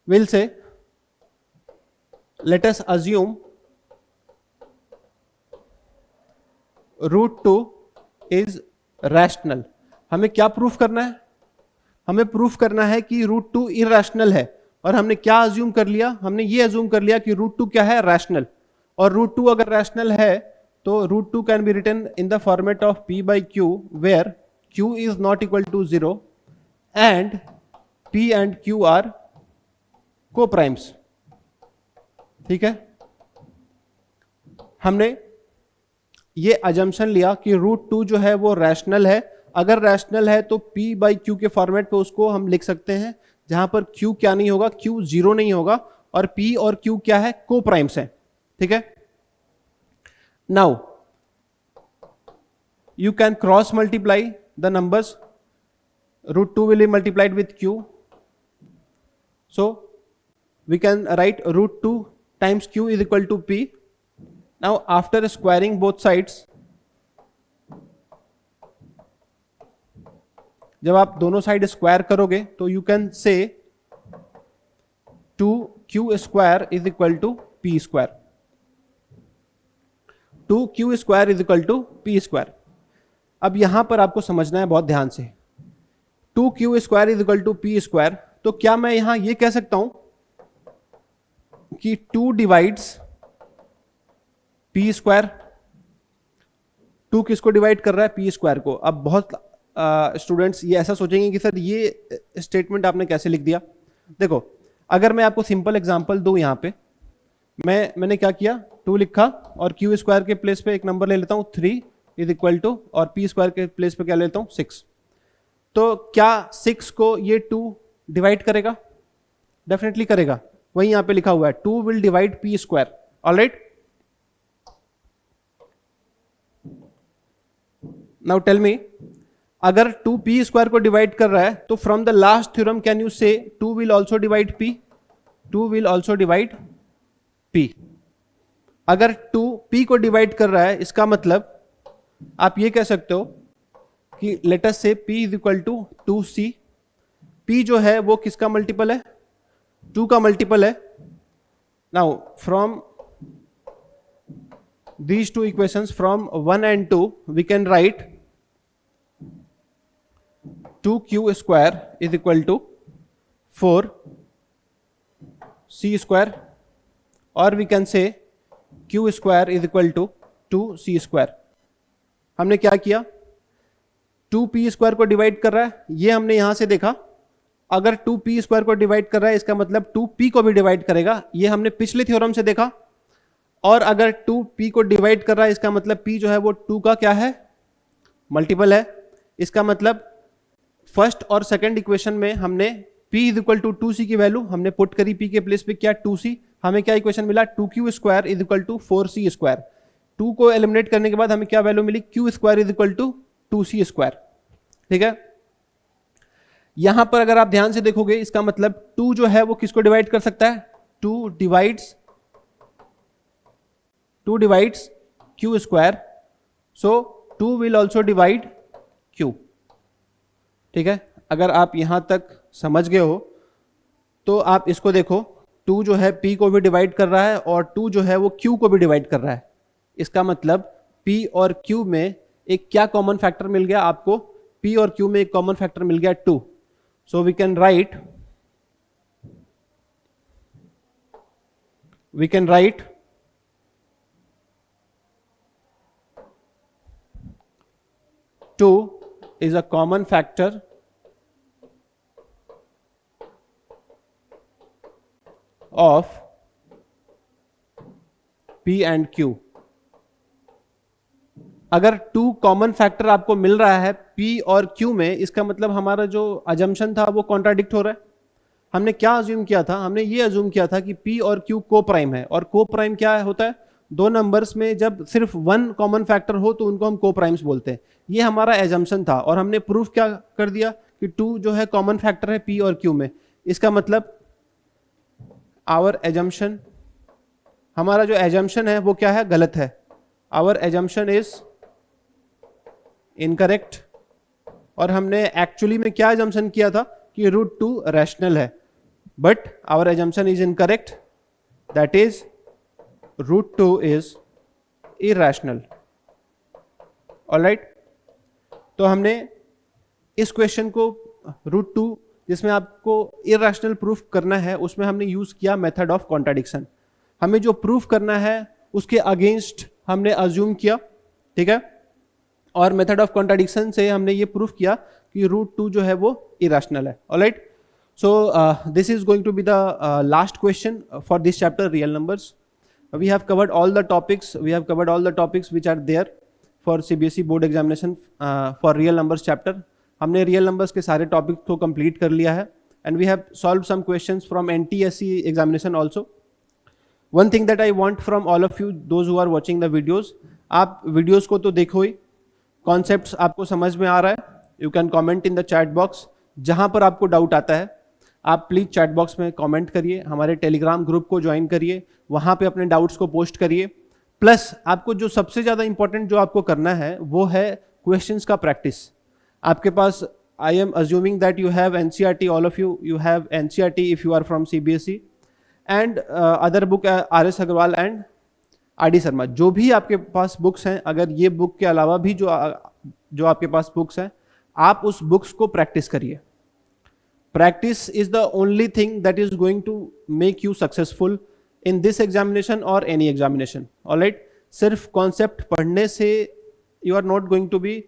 will say let us assume √2 is rational. हमें क्या प्रूफ करना है, हमें प्रूफ करना है कि √2 इरैशनल है। और हमने क्या अज्यूम कर लिया, हमने ये अज्यूम कर लिया कि √2 क्या है, रैशनल। और √2 अगर रैशनल है तो √2 can be written in the format of P by Q where Q is not equal to 0 and P and Q are coprimes. ठीक है, हमने ये अजम्पशन लिया कि रूट टू जो है वो रैशनल है। अगर रैशनल है तो p बाई क्यू के फॉर्मेट पे उसको हम लिख सकते हैं, जहां पर q क्या नहीं होगा, q जीरो नहीं होगा, और p और q क्या है, को प्राइम्स है। ठीक है, now you can cross multiply the numbers. Root 2 will be multiplied with q, so we can write root 2 times q is equal to p. Now after squaring both sides, जब आप दोनों साइड स्क्वायर करोगे तो you can say 2q square is equal to p square. 2q square is equal to p square. अब यहां पर आपको समझना है बहुत ध्यान से, 2q square is equal to P square. तो क्या मैं यहां ये कह सकता हूं कि 2 डिवाइड्स पी स्क्वायर? 2 किसको डिवाइड कर रहा है, पी स्क्वायर को। अब बहुत स्टूडेंट्स ये ऐसा सोचेंगे कि सर ये स्टेटमेंट आपने कैसे लिख दिया। देखो, अगर मैं आपको सिंपल एग्जांपल दूं, यहां पे मैंने क्या किया, 2 लिखा और क्यू स्क्वायर के प्लेस पे एक नंबर ले लेता हूं 3 इज इक्वल टू, और पी स्क्वायर के प्लेस पे क्या लेता हूं 6। तो क्या 6 को ये 2 डिवाइड करेगा? डेफिनेटली करेगा, वही यहां पे लिखा हुआ है 2 will divide P square. Alright, now tell me, अगर 2 पी स्क्वायर को डिवाइड कर रहा है तो from the last theorem can you से 2 will also divide P, 2 will also divide P. अगर 2 पी को डिवाइड कर रहा है, इसका मतलब आप ये कह सकते हो कि late us say p is equal to 2c। p जो है वो किसका मल्टीपल है, 2 का मल्टीपल है। Now from these two equations, from 1 and 2 we can write 2q square is equal to 4c square, और we can say q square is equal to 2c square. हमने क्या किया, 2p स्क्वायर को डिवाइड कर रहा है, ये हमने यहां से देखा। अगर 2p स्क्वायर को डिवाइड कर रहा है, इसका मतलब 2p को भी डिवाइड करेगा, ये हमने पिछले थ्योरम से देखा। और अगर 2p को डिवाइड कर रहा है, इसका मतलब p जो है वो 2 का क्या है, मल्टीपल है। इसका मतलब फर्स्ट और सेकंड इक्वेशन में हमने p is equal to 2c की वैल्यू हमने पुट करी, p के प्लेस पे क्या 2c, हमें क्या इक्वेशन मिला, 2q square is equal to 4c square. 2 को एलिमिनेट करने के बाद हमें क्या वैल्यू मिली, q square is equal to 2c square. ठीक है, यहां पर अगर आप ध्यान से देखोगे, इसका मतलब 2 जो है वो किसको डिवाइड कर सकता है, 2 divides q square, so 2 will also divide q। ठीक है, अगर आप यहां तक समझ गए हो तो आप इसको देखो, 2 जो है p को भी डिवाइड कर रहा है और 2 जो है वो q को भी डिवाइड कर रहा है। इसका मतलब p और q में एक क्या कॉमन फैक्टर मिल गया आपको, p और q में एक कॉमन फैक्टर मिल गया 2। So we can write 2 is a common factor of p and q। अगर 2 कॉमन फैक्टर आपको मिल रहा है p और q में, इसका मतलब हमारा जो अजम्पशन था वो कॉन्ट्राडिक्ट हो रहा है। हमने क्या अज्यूम किया था, हमने ये अज्यूम किया था कि p और q को प्राइम है, और को प्राइम क्या होता है, दो नंबर्स में जब सिर्फ 1 कॉमन फैक्टर हो तो उनको हम को प्राइम्स बोलते हैं। ये हमारा एजम्पशन था, और हमने प्रूफ क्या कर दिया कि 2 जो है कॉमन फैक्टर है p और q में। इसका मतलब आवर एजम्पशन, हमारा जो एजम्पशन है वो क्या है, गलत है। Our assumption is incorrect. और हमने एक्चुअली में क्या एजम्पशन किया था कि रूट 2 रैशनल है, but our assumption is incorrect, that is root 2 is irrational. Alright, तो हमने इस क्वेश्चन को रूट 2 जिसमें आपको इरैशनल प्रूफ करना है, उसमें हमने यूज किया मेथड ऑफ कॉन्ट्राडिक्शन। हमें जो प्रूफ करना है उसके अगेंस्ट हमने अज्यूम किया, ठीक है, और मेथड ऑफ कॉन्ट्राडिक्शन से हमने ये प्रूफ किया कि रूट 2 जो है वो इरैशनल है। Alright, so this is going to be the last question for this chapter, real numbers. We have covered all the topics which are there. For CBSE board examination for real numbers chapter. हमने रियल नंबर्स के सारे टॉपिक को कंप्लीट कर लिया है and we have solve some questions from NTSE examination also. One thing that I want from all of you those who are watching the videos, आप वीडियोस को तो देखो ही, कॉन्सेप्ट्स आपको समझ में आ रहा है, you can comment in the chat box. जहां पर आपको डाउट आता है आप प्लीज चैट बॉक्स में कमेंट करिए, हमारे टेलीग्राम ग्रुप को ज्वाइन करिए, वहां पे अपने डाउट्स को पोस्ट करिए। प्लस आपको जो सबसे ज्यादा इंपॉर्टेंट जो आपको करना है वो है क्वेश्चंस का प्रैक्टिस। आपके पास, I am assuming that you have NCERT, all of you have NCERT if you are from CBSE and other book RS Agarwal and RD Sharma. जो भी आपके पास बुक्स हैं, अगर ये बुक के अलावा भी जो आपके पास बुक्स हैं, आप उस बुक्स को प्रैक्टिस करिए। Practice is the only thing that is going to make you successful in this examination और एनी एग्जामिनेशन। ऑलराइट, सिर्फ कॉन्सेप्ट पढ़ने से you are not going to be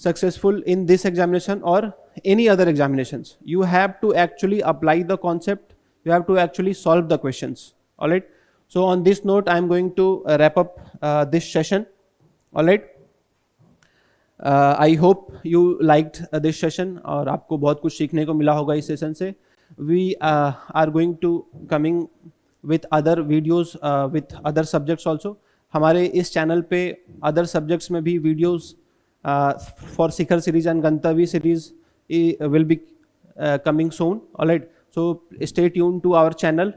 successful in this examination or any other examinations. You have to actually apply the concept, you have to actually solve the questions. All right, so on this note I am going to wrap up this session. All right, I hope you liked this session और आपको बहुत कुछ सीखने को मिला होगा इस सेशन से। We are going to coming with other videos with other subjects also. हमारे इस चैनल पे other subjects में भी videos for Shikhar series and Gantavi series will be coming soon. All right, so stay tuned to our channel.